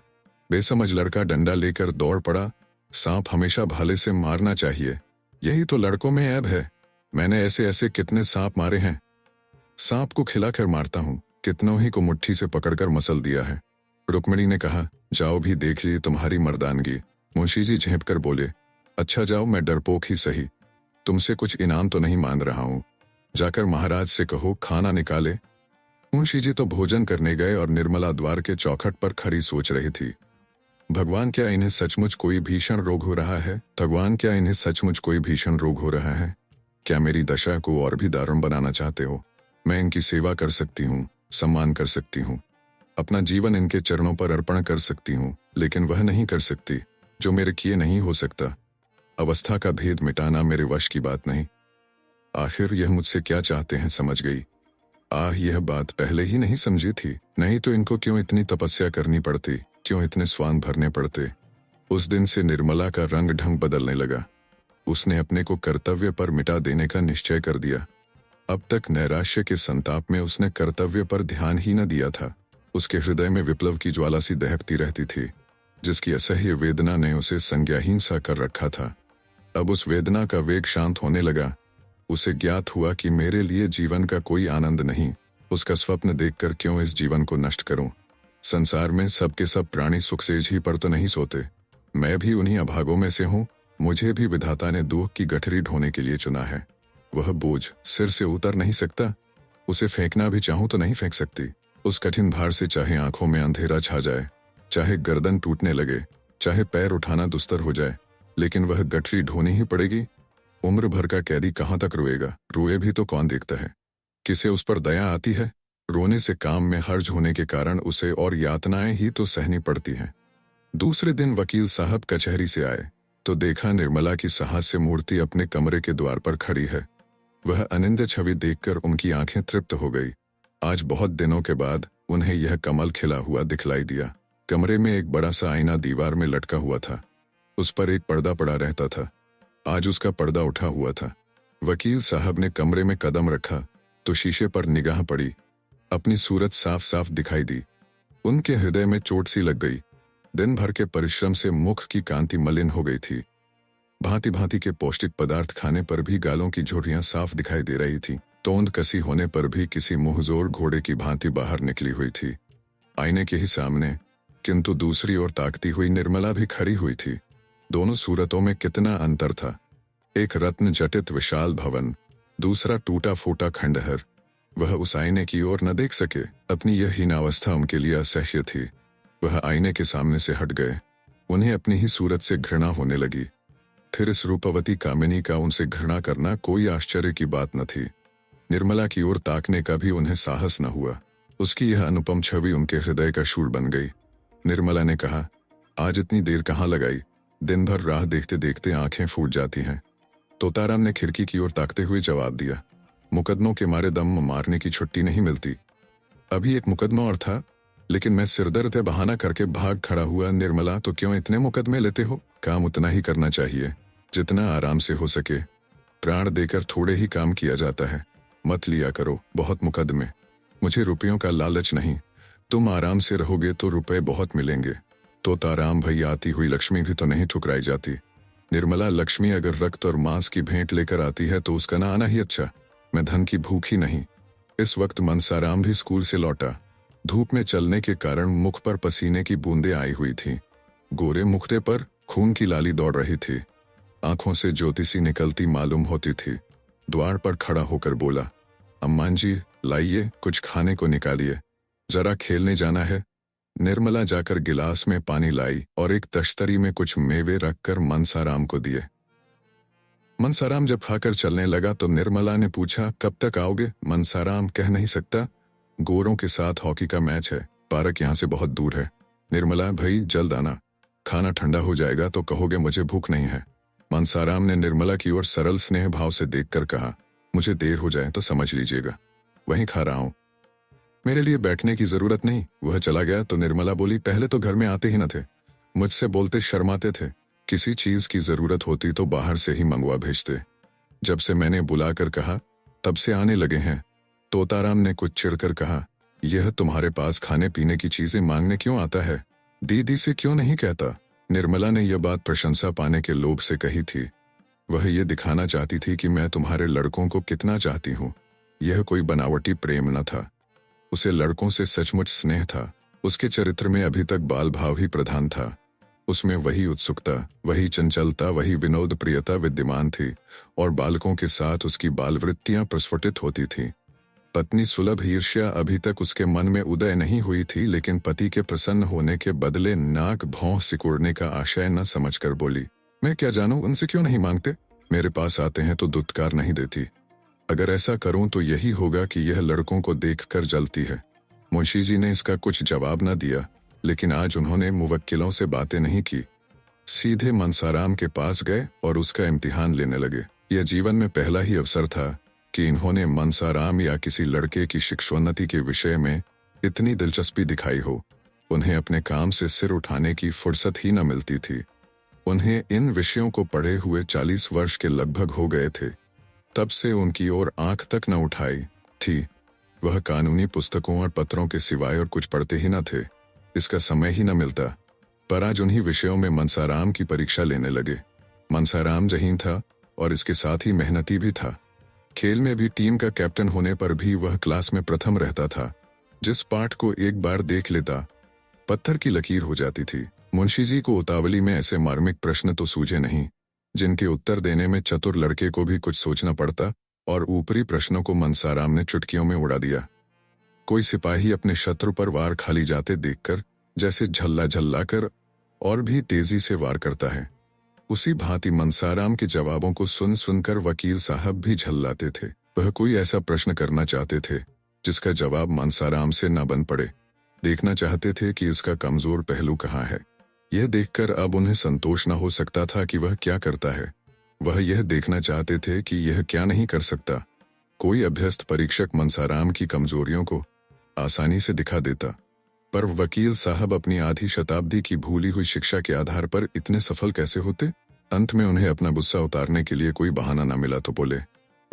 बेसमझ लड़का डंडा लेकर दौड़ पड़ा। सांप हमेशा भाले से मारना चाहिए, यही तो लड़कों में ऐब है। मैंने ऐसे ऐसे कितने सांप मारे हैं। सांप को खिलाकर मारता हूं, कितनों ही को मुट्ठी से पकड़कर मसल दिया है। रुक्मिणी ने कहा, जाओ भी देख ली तुम्हारी मर्दानगी। मुंशी जी झेंप कर बोले, अच्छा जाओ, मैं डरपोक ही सही, तुमसे कुछ इनाम तो नहीं मांग रहा हूं। जाकर महाराज से कहो खाना निकाले। मुंशी जी तो भोजन करने गए और निर्मला द्वार के चौखट पर खड़ी सोच रही थी। भगवान, क्या इन्हें सचमुच कोई भीषण रोग हो रहा है? भगवान, क्या इन्हें सचमुच कोई भीषण रोग हो रहा है? क्या मेरी दशा को और भी दारुण बनाना चाहते हो? मैं इनकी सेवा कर सकती हूँ, सम्मान कर सकती हूँ, अपना जीवन इनके चरणों पर अर्पण कर सकती हूँ, लेकिन वह नहीं कर सकती जो मेरे किए नहीं हो सकता। अवस्था का भेद मिटाना मेरे वश की बात नहीं। आखिर यह मुझसे क्या चाहते हैं समझ गई। यह बात पहले ही नहीं समझी थी, नहीं तो इनको क्यों इतनी तपस्या करनी पड़ती, क्यों इतने स्वांग भरने पड़ते। उस दिन से निर्मला का रंग ढंग बदलने लगा। उसने अपने को कर्तव्य पर मिटा देने का निश्चय कर दिया। अब तक नैराश्य के संताप में उसने कर्तव्य पर ध्यान ही न दिया था। उसके हृदय में विप्लव की ज्वाला सी दहकती रहती थी, जिसकी असह्य वेदना ने उसे संज्ञाहीन सा कर रखा था। अब उस वेदना का वेग शांत होने लगा। उसे ज्ञात हुआ कि मेरे लिए जीवन का कोई आनंद नहीं। उसका स्वप्न देखकर क्यों इस जीवन को नष्ट करूं? संसार में सबके सब प्राणी सुखसेज ही पर तो नहीं सोते। मैं भी उन्हीं अभागों में से हूं। मुझे भी विधाता ने दुख की गठरी ढोने के लिए चुना है। वह बोझ सिर से उतर नहीं सकता। उसे फेंकना भी चाहूं तो नहीं फेंक सकती। उस कठिन भार से चाहे आंखों में अंधेरा छा जाए, चाहे गर्दन टूटने लगे, चाहे पैर उठाना दुस्तर हो जाए, लेकिन वह गठरी ढोनी ही पड़ेगी। उम्र भर का कैदी कहाँ तक रोएगा? रोए भी तो कौन देखता है? किसे उस पर दया आती है? रोने से काम में हर्ज होने के कारण उसे और यातनाएं ही तो सहनी पड़ती हैं। दूसरे दिन वकील साहब कचहरी से आए तो देखा निर्मला की साहस्य मूर्ति अपने कमरे के द्वार पर खड़ी है। वह अनिंद छवि देखकर उनकी आंखें तृप्त हो गई। आज बहुत दिनों के बाद उन्हें यह कमल खिला हुआ दिखलाई दिया। कमरे में एक बड़ा सा आईना दीवार में लटका हुआ था। उस पर एक पर्दा पड़ा रहता था। आज उसका पर्दा उठा हुआ था। वकील साहब ने कमरे में कदम रखा तो शीशे पर निगाह पड़ी। अपनी सूरत साफ साफ दिखाई दी। उनके हृदय में चोट सी लग गई। दिन भर के परिश्रम से मुख की कांति मलिन हो गई थी। भांति भांति के पौष्टिक पदार्थ खाने पर भी गालों की झुर्रियां साफ दिखाई दे रही थी। तोंद कसी होने पर भी किसी मुंहजोर घोड़े की भांति बाहर निकली हुई थी। आईने के ही सामने, किंतु दूसरी ओर ताकती हुई निर्मला भी खड़ी हुई थी। दोनों सूरतों में कितना अंतर था। एक रत्न जटित विशाल भवन, दूसरा टूटा फूटा खंडहर। वह उस आईने की ओर न देख सके। अपनी यह हीनावस्था उनके लिए असह्य थी। वह आईने के सामने से हट गए। उन्हें अपनी ही सूरत से घृणा होने लगी। फिर इस रूपवती कामिनी का उनसे घृणा करना कोई आश्चर्य की बात न थी। निर्मला की ओर ताकने का भी उन्हें साहस न हुआ। उसकी यह अनुपम छवि उनके हृदय का शूल बन गई। निर्मला ने कहा, आज इतनी देर कहाँ लगाई? दिन भर राह देखते देखते आंखें फूट जाती हैं। तोताराम ने खिड़की की ओर ताकते हुए जवाब दिया, मुकदमों के मारे दम मारने की छुट्टी नहीं मिलती। अभी एक मुकदमा और था, लेकिन मैं सिरदर्द है बहाना करके भाग खड़ा हुआ। निर्मला, तो क्यों इतने मुकदमे लेते हो? काम उतना ही करना चाहिए जितना आराम से हो सके। प्राण देकर थोड़े ही काम किया जाता है। मत लिया करो बहुत मुकदमे। मुझे रुपयों का लालच नहीं। तुम आराम से रहोगे तो रुपए बहुत मिलेंगे। तोताराम, भैया आती हुई लक्ष्मी भी तो नहीं ठुकराई जाती। निर्मला, लक्ष्मी अगर रक्त और मांस की भेंट लेकर आती है तो उसका ना आना ही अच्छा। मैं धन की भूखी नहीं। इस वक्त मनसाराम भी स्कूल से लौटा। धूप में चलने के कारण मुख पर पसीने की बूंदें आई हुई थीं। गोरे मुखड़े पर खून की लाली दौड़ रही थी। आंखों से ज्योति सी निकलती मालूम होती थी। द्वार पर खड़ा होकर बोला, अम्मान जी, लाइए कुछ खाने को निकालिए, जरा खेलने जाना है। निर्मला जाकर गिलास में पानी लाई और एक तश्तरी में कुछ मेवे रखकर मनसाराम को दिए। मनसाराम जब खाकर चलने लगा तो निर्मला ने पूछा, कब तक आओगे? मनसाराम कह नहीं सकता। गोरों के साथ हॉकी का मैच है, पार्क यहाँ से बहुत दूर है। निर्मला, भाई जल्द आना, खाना ठंडा हो जाएगा तो कहोगे मुझे भूख नहीं है। मनसाराम ने निर्मला की ओर सरल स्नेह भाव से देखकर कहा, मुझे देर हो जाए तो समझ लीजिएगा, वहीं खा रहा हूं। मेरे लिए बैठने की जरूरत नहीं। वह चला गया तो निर्मला बोली, पहले तो घर में आते ही न थे, मुझसे बोलते शर्माते थे। किसी चीज की जरूरत होती तो बाहर से ही मंगवा भेजते। जब से मैंने बुलाकर कहा तब से आने लगे हैं। तोताराम ने कुछ चिढ़कर कहा, यह तुम्हारे पास खाने पीने की चीजें मांगने क्यों आता है? दीदी से क्यों नहीं कहता? निर्मला ने यह बात प्रशंसा पाने के लोभ से कही थी। वह ये दिखाना चाहती थी कि मैं तुम्हारे लड़कों को कितना चाहती हूँ। यह कोई बनावटी प्रेम न था। उसे लड़कों से सचमुच स्नेह था। उसके चरित्र में अभी तक बाल भाव ही प्रधान था। उसमें वही उत्सुकता, वही चंचलता, वही विनोद प्रियता विद्यमान थी और बालकों के साथ उसकी बालवृत्तियां प्रस्फुटित होती थीं। पत्नी सुलभ ईर्ष्या अभी तक उसके मन में उदय नहीं हुई थी, लेकिन पति के प्रसन्न होने के बदले नाक भौं सिकुड़ने का आशय न समझकर बोली, मैं क्या जानूं, उनसे क्यों नहीं मांगते? मेरे पास आते हैं तो दुत्कार नहीं देती। अगर ऐसा करूं तो यही होगा कि यह लड़कों को देखकर जलती है। मुंशी जी ने इसका कुछ जवाब न दिया, लेकिन आज उन्होंने मुवक्किलों से बातें नहीं की। सीधे मनसाराम के पास गए और उसका इम्तिहान लेने लगे। यह जीवन में पहला ही अवसर था कि इन्होंने मनसाराम या किसी लड़के की शिक्षोन्नति के विषय में इतनी दिलचस्पी दिखाई हो। उन्हें अपने काम से सिर उठाने की फुर्सत ही न मिलती थी। उन्हें इन विषयों को पढ़े हुए 40 वर्ष के लगभग हो गए थे। तब से उनकी ओर आंख तक न उठाई थी। वह कानूनी पुस्तकों और पत्रों के सिवाय और कुछ पढ़ते ही न थे, इसका समय ही न मिलता। पर आज उन्हीं विषयों में मनसाराम की परीक्षा लेने लगे। मनसाराम जहीन था और इसके साथ ही मेहनती भी था। खेल में भी टीम का कैप्टन होने पर भी वह क्लास में प्रथम रहता था। जिस पाठ को एक बार देख लेता, पत्थर की लकीर हो जाती थी। मुंशी जी को उतावली में ऐसे मार्मिक प्रश्न तो सूझे नहीं, जिनके उत्तर देने में चतुर लड़के को भी कुछ सोचना पड़ता, और ऊपरी प्रश्नों को मनसाराम ने चुटकियों में उड़ा दिया। कोई सिपाही अपने शत्रु पर वार खाली जाते देखकर जैसे झल्ला झल्ला कर और भी तेजी से वार करता है, उसी भांति मनसाराम के जवाबों को सुन सुनकर वकील साहब भी झल्लाते थे। वह कोई ऐसा प्रश्न करना चाहते थे जिसका जवाब मनसाराम से न बन पड़े। देखना चाहते थे कि इसका कमजोर पहलू कहाँ है। यह देखकर अब उन्हें संतोष न हो सकता था कि वह क्या करता है। वह यह देखना चाहते थे कि यह क्या नहीं कर सकता। कोई अभ्यस्त परीक्षक मनसाराम की कमजोरियों को आसानी से दिखा देता, पर वकील साहब अपनी आधी शताब्दी की भूली हुई शिक्षा के आधार पर इतने सफल कैसे होते। अंत में उन्हें अपना गुस्सा उतारने के लिए कोई बहाना न मिला तो बोले,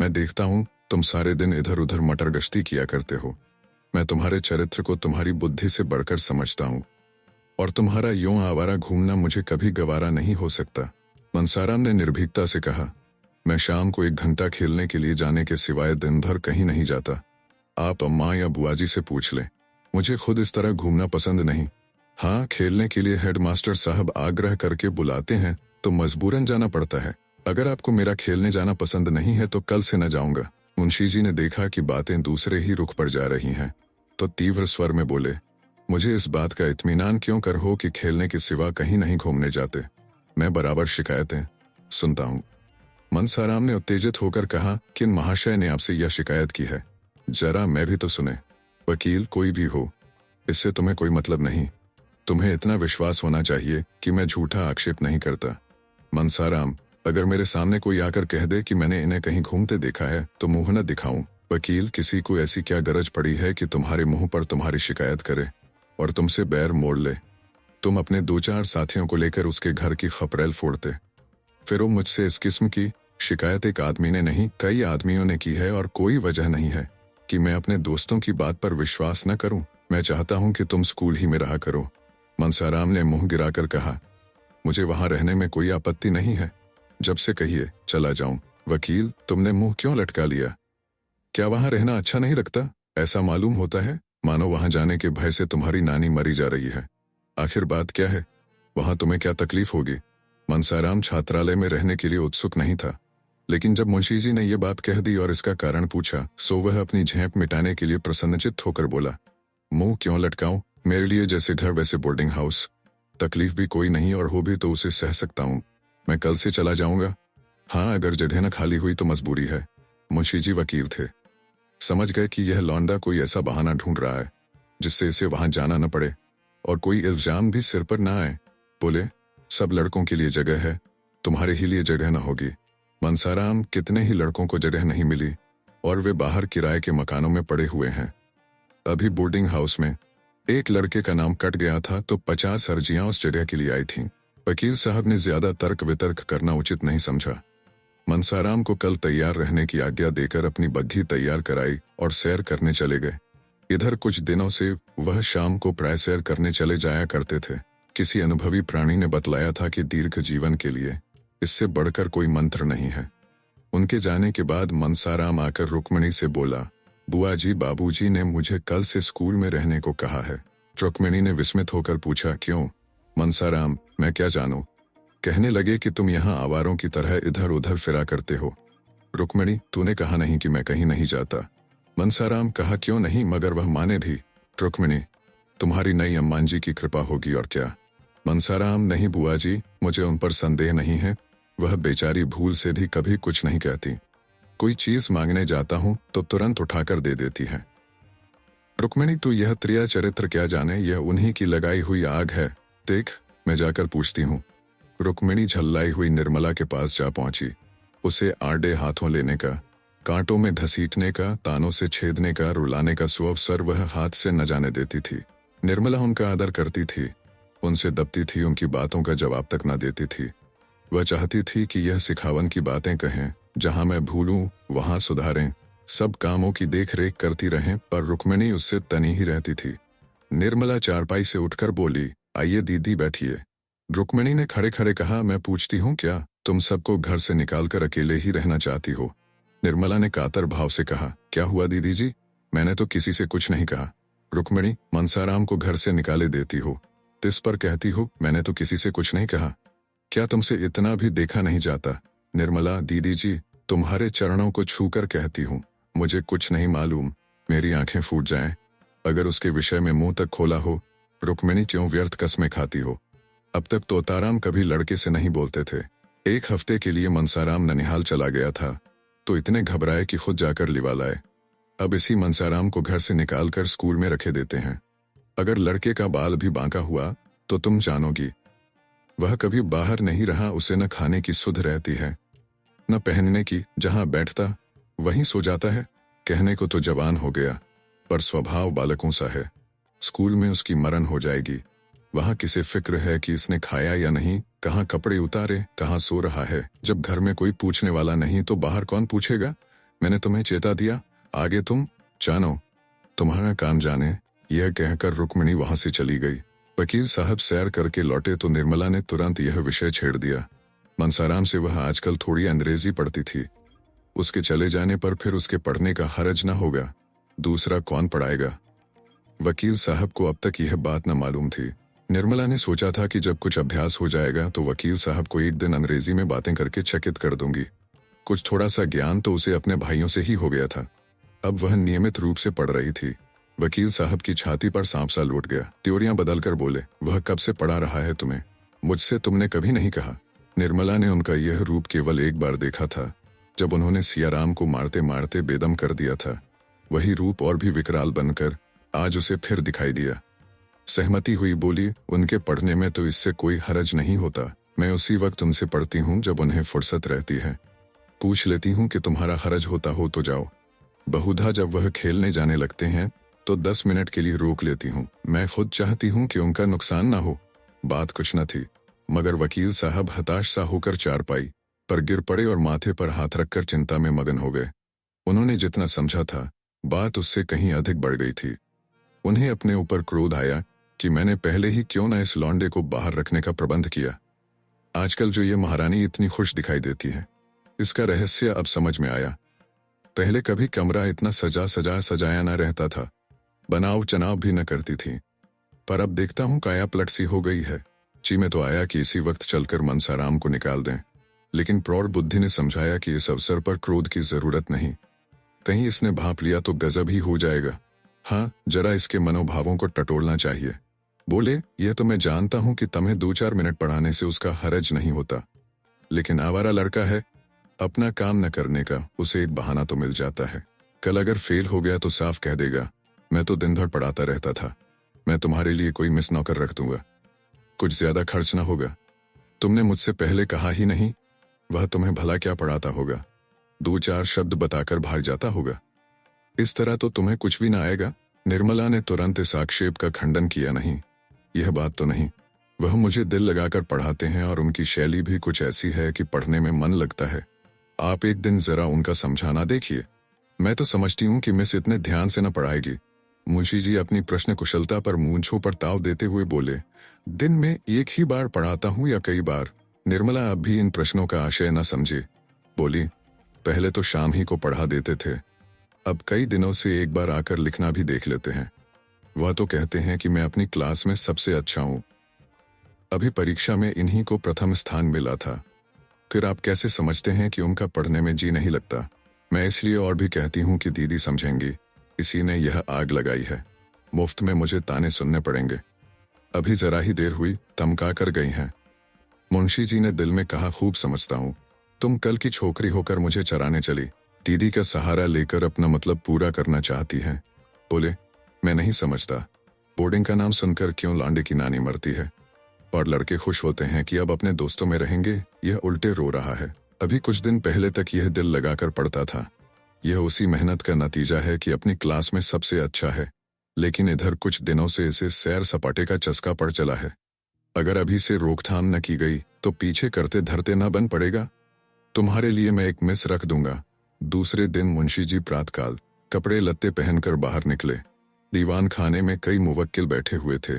मैं देखता हूं तुम सारे दिन इधर उधर मटर गश्ती किया करते हो। मैं तुम्हारे चरित्र को तुम्हारी बुद्धि से बढ़कर समझता हूं, और तुम्हारा यूं आवारा घूमना मुझे कभी गवारा नहीं हो सकता। मनसाराम ने निर्भीकता से कहा, मैं शाम को 1 घंटा खेलने के लिए जाने के सिवाय दिन भर कहीं नहीं जाता। आप अम्मा या बुआजी से पूछ लें, मुझे खुद इस तरह घूमना पसंद नहीं। हाँ, खेलने के लिए हेडमास्टर साहब आग्रह करके बुलाते हैं तो मजबूरन जाना पड़ता है। अगर आपको मेरा खेलने जाना पसंद नहीं है तो कल से न जाऊंगा। मुंशी जी ने देखा कि बातें दूसरे ही रुख पर जा रही हैं, तो तीव्र स्वर में बोले, मुझे इस बात का इत्मीनान क्यों कर हो कि खेलने के सिवा कहीं नहीं घूमने जाते। मैं बराबर शिकायतें सुनता हूँ। मनसाराम ने उत्तेजित होकर कहा, किन महाशय ने आपसे यह शिकायत की है? जरा मैं भी तो सुने। वकील कोई भी हो, इससे तुम्हें कोई मतलब नहीं। तुम्हें इतना विश्वास होना चाहिए कि मैं झूठा आक्षेप नहीं करता। मनसाराम, अगर मेरे सामने कोई आकर कह दे कि मैंने इन्हें कहीं घूमते देखा है तो मुंह न दिखाऊं। वकील, किसी को ऐसी क्या गरज पड़ी है कि तुम्हारे मुंह पर तुम्हारी शिकायत करे और तुमसे बैर मोड़ ले। तुम अपने 2-4 साथियों को लेकर उसके घर की खपरेल फोड़ते, फिर वो मुझसे इस किस्म की शिकायत एक आदमी ने नहीं कई आदमियों ने की है, और कोई वजह नहीं है कि मैं अपने दोस्तों की बात पर विश्वास न करूं। मैं चाहता हूं कि तुम स्कूल ही में रहा करो। मनसाराम ने मुंह गिराकर कहा, मुझे वहां रहने में कोई आपत्ति नहीं है, जब से कहिए चला जाऊं। वकील, तुमने मुंह क्यों लटका लिया? क्या वहां रहना अच्छा नहीं लगता? ऐसा मालूम होता है मानो वहां जाने के भय से तुम्हारी नानी मरी जा रही है। आखिर बात क्या है? वहां तुम्हें क्या तकलीफ होगी? मनसाराम छात्रालय में रहने के लिए उत्सुक नहीं था, लेकिन जब मुंशी जी ने यह बात कह दी और इसका कारण पूछा, सो वह अपनी झेप मिटाने के लिए प्रसन्नचित्त होकर बोला, मुंह क्यों लटकाऊं? मेरे लिए जैसे घर वैसे बोर्डिंग हाउस। तकलीफ भी कोई नहीं, और हो भी तो उसे सह सकता हूं। मैं कल से चला जाऊंगा। हाँ, अगर जगह न खाली हुई तो मजबूरी है। मुंशी जी वकील थे, समझ गए कि यह लौंडा कोई ऐसा बहाना ढूंढ रहा है जिससे इसे वहां जाना न पड़े और कोई इल्जाम भी सिर पर न आए। बोले, सब लड़कों के लिए जगह है, तुम्हारे ही लिए जगह न होगी। मनसाराम, कितने ही लड़कों को जगह नहीं मिली और वे बाहर किराए के मकानों में पड़े हुए हैं। अभी बोर्डिंग हाउस में एक लड़के का नाम कट गया था तो 50 अर्जियां उस जगह के लिए आई थीं। वकील साहब ने ज्यादा तर्क वितर्क करना उचित नहीं समझा। मनसाराम को कल तैयार रहने की आज्ञा देकर अपनी बग्घी तैयार कराई और सैर करने चले गए। इधर कुछ दिनों से वह शाम को प्राय सैर करने चले जाया करते थे। किसी अनुभवी प्राणी ने बतलाया था कि दीर्घ जीवन के लिए इससे बढ़कर कोई मंत्र नहीं है। उनके जाने के बाद मनसाराम आकर रुक्मिणी से बोला, बुआ जी, बाबूजी ने मुझे कल से स्कूल में रहने को कहा है। रुक्मिणी ने विस्मित होकर पूछा, क्यों? मनसाराम, मैं क्या जानूं। कहने लगे कि तुम यहाँ आवारों की तरह इधर उधर फिरा करते हो। रुक्मिणी, तूने कहा नहीं कि मैं कहीं नहीं जाता। मनसाराम, कहा क्यों नहीं, मगर वह माने भी। रुक्मिणी, तुम्हारी नई अम्मान जी की कृपा होगी और क्या। मनसाराम, नहीं बुआ जी, मुझे उन पर संदेह नहीं है। वह बेचारी भूल से भी कभी कुछ नहीं कहती। कोई चीज मांगने जाता हूं तो तुरंत उठाकर दे देती है। रुक्मिणी, तू यह त्रिया चरित्र क्या जाने, यह उन्हीं की लगाई हुई आग है। देख, मैं जाकर पूछती हूँ। रुक्मिणी झल्लाई हुई निर्मला के पास जा पहुंची। उसे आड़े हाथों लेने का, कांटों में घसीटने का, तानों से छेदने का, रुलाने का सुअवसर वह हाथ से न जाने देती थी। निर्मला उनका आदर करती थी, उनसे दबती थी, उनकी बातों का जवाब तक न देती थी। वह चाहती थी कि यह सिखावन की बातें कहें जहां मैं भूलूं वहां सुधारें, सब कामों की देख रेख करती रहें, पर रुक्मिणी उससे तनी ही रहती थी। निर्मला चारपाई से उठकर बोली, आइए दीदी बैठिए। रुक्मिणी ने खड़े खड़े कहा, मैं पूछती हूँ क्या तुम सबको घर से निकालकर अकेले ही रहना चाहती हो? निर्मला ने कातर भाव से कहा, क्या हुआ दीदी जी, मैंने तो किसी से कुछ नहीं कहा। रुक्मिणी, मनसाराम को घर से निकाले देती हो, तिस पर कहती हो मैंने तो किसी से कुछ नहीं कहा। क्या तुमसे इतना भी देखा नहीं जाता? निर्मला, दीदी जी, तुम्हारे चरणों को छूकर कहती हूँ, मुझे कुछ नहीं मालूम, मेरी आंखें फूट जाएं अगर उसके विषय में मुंह तक खोला हो। रुक्मिणी, क्यों व्यर्थ कस्में खाती हो? अब तक तोताराम कभी लड़के से नहीं बोलते थे। एक हफ्ते के लिए मनसाराम ननिहाल चला गया था तो इतने घबराए कि खुद जाकर लिवा लाए। अब इसी मनसाराम को घर से निकालकर स्कूल में रखे देते हैं। अगर लड़के का बाल भी बांका हुआ तो तुम जानोगी। वह कभी बाहर नहीं रहा, उसे न खाने की सुध रहती है न पहनने की, जहां बैठता वहीं सो जाता है। कहने को तो जवान हो गया पर स्वभाव बालकों सा है। स्कूल में उसकी मरण हो जाएगी, वहां किसे फिक्र है कि इसने खाया या नहीं, कहाँ कपड़े उतारे, कहाँ सो रहा है। जब घर में कोई पूछने वाला नहीं तो बाहर कौन पूछेगा? मैंने तुम्हें चेता दिया, आगे तुम जानो, तुम्हारा काम जाने। यह कहकर रुक्मिणी वहां से चली गई। वकील साहब सैर करके लौटे तो निर्मला ने तुरंत यह विषय छेड़ दिया। मनसाराम से वह आजकल थोड़ी अंग्रेजी पढ़ती थी, उसके चले जाने पर फिर उसके पढ़ने का हरज न होगा, दूसरा कौन पढ़ाएगा? वकील साहब को अब तक यह बात न मालूम थी। निर्मला ने सोचा था कि जब कुछ अभ्यास हो जाएगा तो वकील साहब को एक दिन अंग्रेजी में बातें करके चकित कर दूंगी। कुछ थोड़ा सा ज्ञान तो उसे अपने भाइयों से ही हो गया था। अब वह नियमित रूप से पढ़ रही थी। वकील साहब की छाती पर सांप सा लौट गया। त्योरियां बदलकर बोले, वह कब से पढ़ा रहा है तुम्हें? मुझसे तुमने कभी नहीं कहा। निर्मला ने उनका यह रूप केवल एक बार देखा था, जब उन्होंने सियाराम को मारते मारते बेदम कर दिया था। वही रूप और भी विकराल बनकर आज उसे फिर दिखाई दिया। सहमति हुई, बोली, उनके पढ़ने में तो इससे कोई हरज नहीं होता। मैं उसी वक्त उनसे पढ़ती हूँ जब उन्हें फुर्सत रहती है। पूछ लेती हूँ कि तुम्हारा हरज होता हो तो जाओ। बहुधा जब वह खेलने जाने लगते हैं तो 10 मिनट के लिए रोक लेती हूँ। मैं खुद चाहती हूँ कि उनका नुकसान ना हो। बात कुछ न थी, मगर वकील साहब हताश सा होकर चारपाई पर गिर पड़े और माथे पर हाथ रखकर चिंता में मगन हो गए। उन्होंने जितना समझा था बात उससे कहीं अधिक बढ़ गई थी। उन्हें अपने ऊपर क्रोध आया कि मैंने पहले ही क्यों न इस लौंडे को बाहर रखने का प्रबंध किया। आजकल जो ये महारानी इतनी खुश दिखाई देती है, इसका रहस्य अब समझ में आया। पहले कभी कमरा इतना सजाया न रहता था, बनाव चनाव भी न करती थी, पर अब देखता हूँ काया पलट सी हो गई है। जी में तो आया कि इसी वक्त चलकर मनसाराम को निकाल दें, लेकिन प्रौढ़ बुद्धि ने समझाया कि इस अवसर पर क्रोध की जरूरत नहीं, कहीं इसने भांप लिया तो गजब ही हो जाएगा। हाँ, जरा इसके मनोभावों को टटोलना चाहिए। बोले, यह तो मैं जानता हूं कि तुम्हें 2-4 मिनट पढ़ाने से उसका हरज नहीं होता, लेकिन आवारा लड़का है, अपना काम न करने का उसे एक बहाना तो मिल जाता है। कल अगर फेल हो गया तो साफ कह देगा, मैं तो दिन भर पढ़ाता रहता था, मैं तुम्हारे लिए कोई मिस नौकर रख दूंगा, कुछ ज्यादा खर्च ना होगा। तुमने मुझसे पहले कहा ही नहीं। वह तुम्हें भला क्या पढ़ाता होगा, 2-4 शब्द बताकर भाग जाता होगा। इस तरह तो तुम्हें कुछ भी ना आएगा। निर्मला ने तुरंत इस आक्षेप का खंडन किया, नहीं, यह बात तो नहीं। वह मुझे दिल लगाकर पढ़ाते हैं और उनकी शैली भी कुछ ऐसी है कि पढ़ने में मन लगता है। आप एक दिन जरा उनका समझाना देखिए। मैं तो समझती हूँ कि मिस इतने ध्यान से न पढ़ाएगी। मुंशी जी अपनी प्रश्न कुशलता पर मूंछों पर ताव देते हुए बोले, दिन में एक ही बार पढ़ाता हूँ या कई बार? निर्मला अब भी इन प्रश्नों का आशय न समझी, बोली, पहले तो शाम ही को पढ़ा देते थे, अब कई दिनों से एक बार आकर लिखना भी देख लेते हैं। वह तो कहते हैं कि मैं अपनी क्लास में सबसे अच्छा हूँ। अभी परीक्षा में इन्हीं को प्रथम स्थान मिला था। फिर आप कैसे समझते हैं कि उनका पढ़ने में जी नहीं लगता? मैं इसलिए और भी कहती हूँ कि दीदी समझेंगी, इसी ने यह आग लगाई है। मुफ्त में मुझे ताने सुनने पड़ेंगे। अभी जरा ही देर हुई, धमका कर गई हैं। मुंशी जी ने दिल में कहा, खूब समझता हूँ, तुम कल की छोकरी होकर मुझे चराने चली, दीदी का सहारा लेकर अपना मतलब पूरा करना चाहती हैं। बोले, मैं नहीं समझता, बोर्डिंग का नाम सुनकर क्यों लांडे की नानी मरती है और लड़के खुश होते हैं कि अब अपने दोस्तों में रहेंगे, यह उल्टे रो रहा है। अभी कुछ दिन पहले तक यह दिल लगाकर पढ़ता था। यह उसी मेहनत का नतीजा है कि अपनी क्लास में सबसे अच्छा है, लेकिन इधर कुछ दिनों से इसे सैर सपाटे का चस्का पड़ चला है। अगर अभी से रोकथाम न की गई तो पीछे करते धरते न बन पड़ेगा। तुम्हारे लिए मैं एक मिस रख दूंगा। दूसरे दिन मुंशी जी प्रातःकाल कपड़े लत्ते पहनकर बाहर निकले। दीवान खाने में कई मुवक्किल बैठे हुए थे।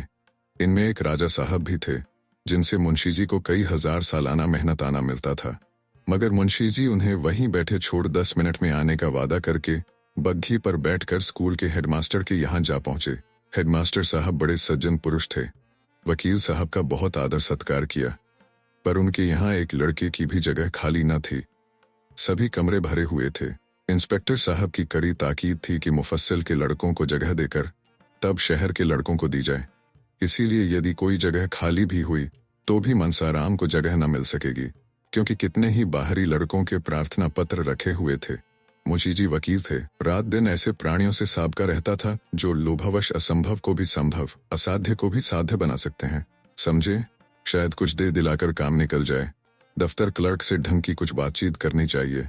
इनमें एक राजा साहब भी थे, जिनसे मुंशी जी को कई हजार सालाना मेहनताना मिलता था। मगर मुंशी जी उन्हें वहीं बैठे छोड़ 10 मिनट में आने का वादा करके बग्घी पर बैठकर स्कूल के हेडमास्टर के यहाँ जा पहुंचे। हेडमास्टर साहब बड़े सज्जन पुरुष थे। वकील साहब का बहुत आदर सत्कार किया, पर उनके यहाँ एक लड़के की भी जगह खाली न थी। सभी कमरे भरे हुए थे। इंस्पेक्टर साहब की कड़ी ताकीद थी कि मुफस्सिल के लड़कों को जगह देकर तब शहर के लड़कों को दी जाए। इसीलिए यदि कोई जगह खाली भी हुई तो भी मनसाराम को जगह न मिल सकेगी, क्योंकि कितने ही बाहरी लड़कों के प्रार्थना पत्र रखे हुए थे। मुंशी जी वकील थे। रात दिन ऐसे प्राणियों से साबका रहता था जो लोभावश असंभव को भी संभव, असाध्य को भी साध्य बना सकते हैं। समझे, शायद कुछ दे दिलाकर काम निकल जाए। दफ्तर क्लर्क से ढंग की कुछ बातचीत करनी चाहिए।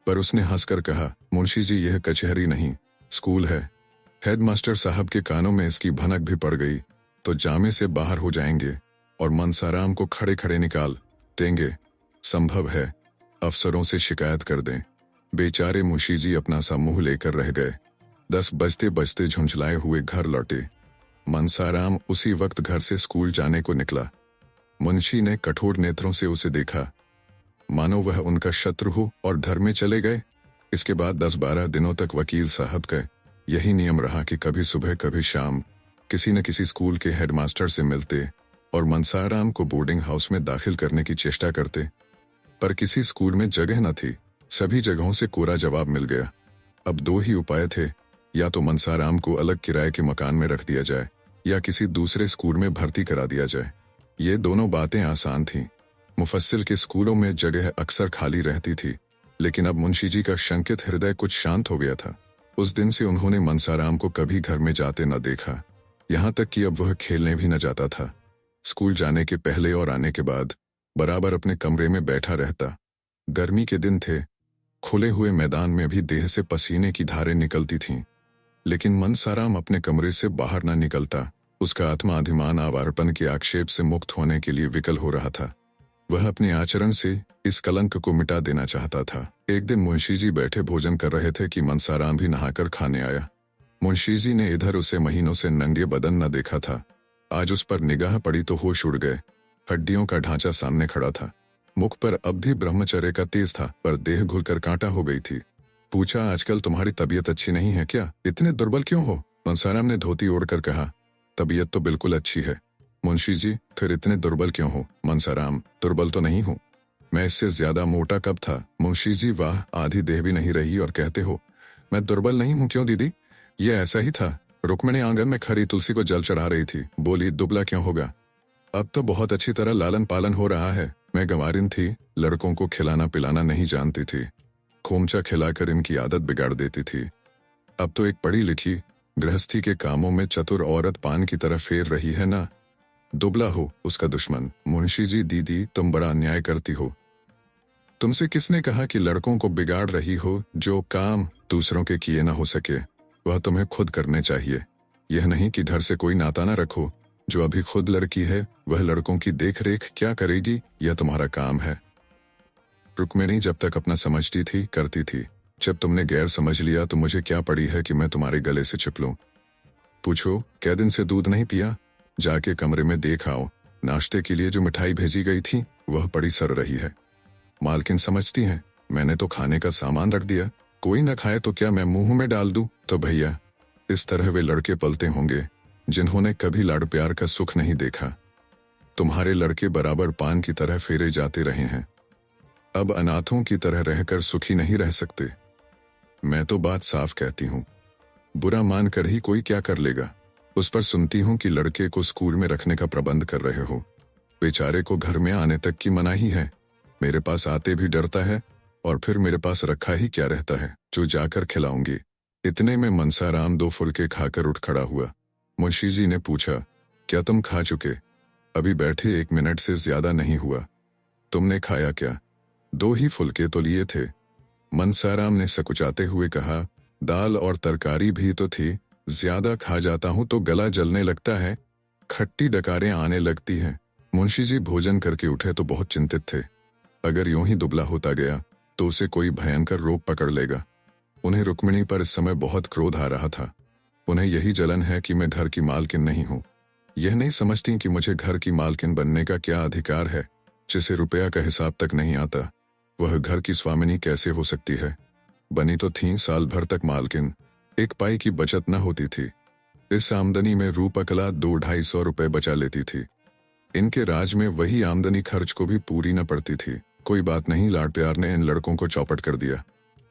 पर उसने हंसकर कहा, मुंशी जी यह कचहरी नहीं, स्कूल है। हेडमास्टर साहब के कानों में इसकी भनक भी पड़ गई तो जामे से बाहर हो जाएंगे और मनसाराम को खड़े खड़े निकाल देंगे। संभव है अफसरों से शिकायत कर दें। बेचारे मुंशी जी अपना सा मुंह लेकर रह गए। 10 बजते बजते झुंझलाए हुए घर लौटे। मनसाराम उसी वक्त घर से स्कूल जाने को निकला। मुंशी ने कठोर नेत्रों से उसे देखा, मानो वह उनका शत्रु हो, और घर में चले गए। इसके बाद 10-12 दिनों तक वकील साहब का यही नियम रहा कि कभी सुबह कभी शाम किसी न किसी स्कूल के हेडमास्टर से मिलते और मनसाराम को बोर्डिंग हाउस में दाखिल करने की चेष्टा करते। पर किसी स्कूल में जगह न थी। सभी जगहों से कोरा जवाब मिल गया। अब 2 ही उपाय थे, या तो मनसाराम को अलग किराए के मकान में रख दिया जाए या किसी दूसरे स्कूल में भर्ती करा दिया जाए। ये दोनों बातें आसान थीं। मुफस्सिल के स्कूलों में जगह अक्सर खाली रहती थी, लेकिन अब मुंशी जी का शंकित हृदय कुछ शांत हो गया था। उस दिन से उन्होंने मनसाराम को कभी घर में जाते न देखा, यहाँ तक कि अब वह खेलने भी न जाता था। स्कूल जाने के पहले और आने के बाद बराबर अपने कमरे में बैठा रहता। गर्मी के दिन थे, खुले हुए मैदान में भी देह से पसीने की धारें निकलती थीं, लेकिन मनसाराम अपने कमरे से बाहर न निकलता। उसका आत्माभिमान आवारपन के आक्षेप से मुक्त होने के लिए विकल हो रहा था। वह अपने आचरण से इस कलंक को मिटा देना चाहता था। एक दिन मुंशी जी बैठे भोजन कर रहे थे कि मनसाराम भी नहाकर खाने आया। मुंशी जी ने इधर उसे महीनों से नंगे बदन न देखा था। आज उस पर निगाह पड़ी तो होश उड़ गए। हड्डियों का ढांचा सामने खड़ा था। मुख पर अब भी ब्रह्मचर्य का तेज था, पर देह घुलकर कांटा हो गई थी। पूछा, आजकल तुम्हारी तबीयत अच्छी नहीं है क्या? इतने दुर्बल क्यों हो? मनसाराम ने धोती ओढ़कर कहा, तबीयत तो बिल्कुल अच्छी है। मुंशी जी, फिर इतने दुर्बल क्यों हो? मनसाराम, दुर्बल तो नहीं हूँ, मैं इससे ज्यादा मोटा कब था? मुंशी जी, वाह, आधी देह भी नहीं रही और कहते हो मैं दुर्बल नहीं हूँ। क्यों दीदी? ये ऐसा ही था। रुक्मिणी आंगन में खरी तुलसी को जल चढ़ा रही थी, बोली दुबला क्यों होगा? अब तो बहुत अच्छी तरह लालन पालन हो रहा है। मैं गंवारिन थी, लड़कों को खिलाना पिलाना नहीं जानती थी। खोमचा खिलाकर इनकी आदत बिगाड़ देती थी। अब तो एक पढ़ी लिखी गृहस्थी के कामों में चतुर औरत पान की तरह फेर रही है ना। दुबला हो उसका दुश्मन। मुंशी जी, दीदी तुम बड़ा अन्याय करती हो। तुमसे किसने कहा कि लड़कों को बिगाड़ रही हो? जो काम दूसरों के किए ना हो सके वह तुम्हें खुद करने चाहिए। यह नहीं कि घर से कोई नाता ना रखो। जो अभी खुद लड़की है वह लड़कों की देख रेख क्या करेगी? यह तुम्हारा काम है। रुक्मिणी जब तक अपना समझती थी करती थी, जब तुमने गैर समझ लिया तो मुझे क्या पड़ी है कि मैं तुम्हारे गले से छिप लूं? पूछो, कै दिन से दूध नहीं पिया? जाके कमरे में देख आओ। नाश्ते के लिए जो मिठाई भेजी गई थी वह पड़ी सड़ रही है। मालकिन समझती हैं मैंने तो खाने का सामान रख दिया, कोई न खाए तो क्या मैं मुंह में डाल दूं? तो भैया, इस तरह वे लड़के पलते होंगे जिन्होंने कभी लाड़ प्यार का सुख नहीं देखा। तुम्हारे लड़के बराबर पान की तरह फेरे जाते रहे हैं। अब अनाथों की तरह रहकर सुखी नहीं रह सकते। मैं तो बात साफ कहती हूँ, बुरा मान कर ही कोई क्या कर लेगा। उस पर सुनती हूँ कि लड़के को स्कूल में रखने का प्रबंध कर रहे हो। बेचारे को घर में आने तक की मनाही है। मेरे पास आते भी डरता है, और फिर मेरे पास रखा ही क्या रहता है जो जाकर खिलाऊंगी। इतने में मनसाराम 2 फुलके खाकर उठ खड़ा हुआ। मुंशी जी ने पूछा, क्या तुम खा चुके? अभी बैठे 1 मिनट से ज्यादा नहीं हुआ। तुमने खाया क्या? 2 ही फुलके तो लिए थे। मनसाराम ने सकुचाते हुए कहा, दाल और तरकारी भी तो थी। ज्यादा खा जाता हूं तो गला जलने लगता है, खट्टी डकारें आने लगती हैं। मुंशी जी भोजन करके उठे तो बहुत चिंतित थे। अगर यूं ही दुबला होता गया तो उसे कोई भयंकर रोग पकड़ लेगा। उन्हें रुक्मिणी पर इस समय बहुत क्रोध आ रहा था। उन्हें यही जलन है कि मैं घर की मालकिन नहीं हूं। यह नहीं समझती कि मुझे घर की मालकिन बनने का क्या अधिकार है। जिसे रुपया का हिसाब तक नहीं आता, वह घर की स्वामिनी कैसे हो सकती है। बनी तो थीं साल भर तक मालकिन, एक पाई की बचत न होती थी। इस आमदनी में रूपकला 200-250 रुपए बचा लेती थी। इनके राज में वही आमदनी खर्च को भी पूरी न पड़ती थी। कोई बात नहीं, लाड प्यार ने इन लड़कों को चौपट कर दिया।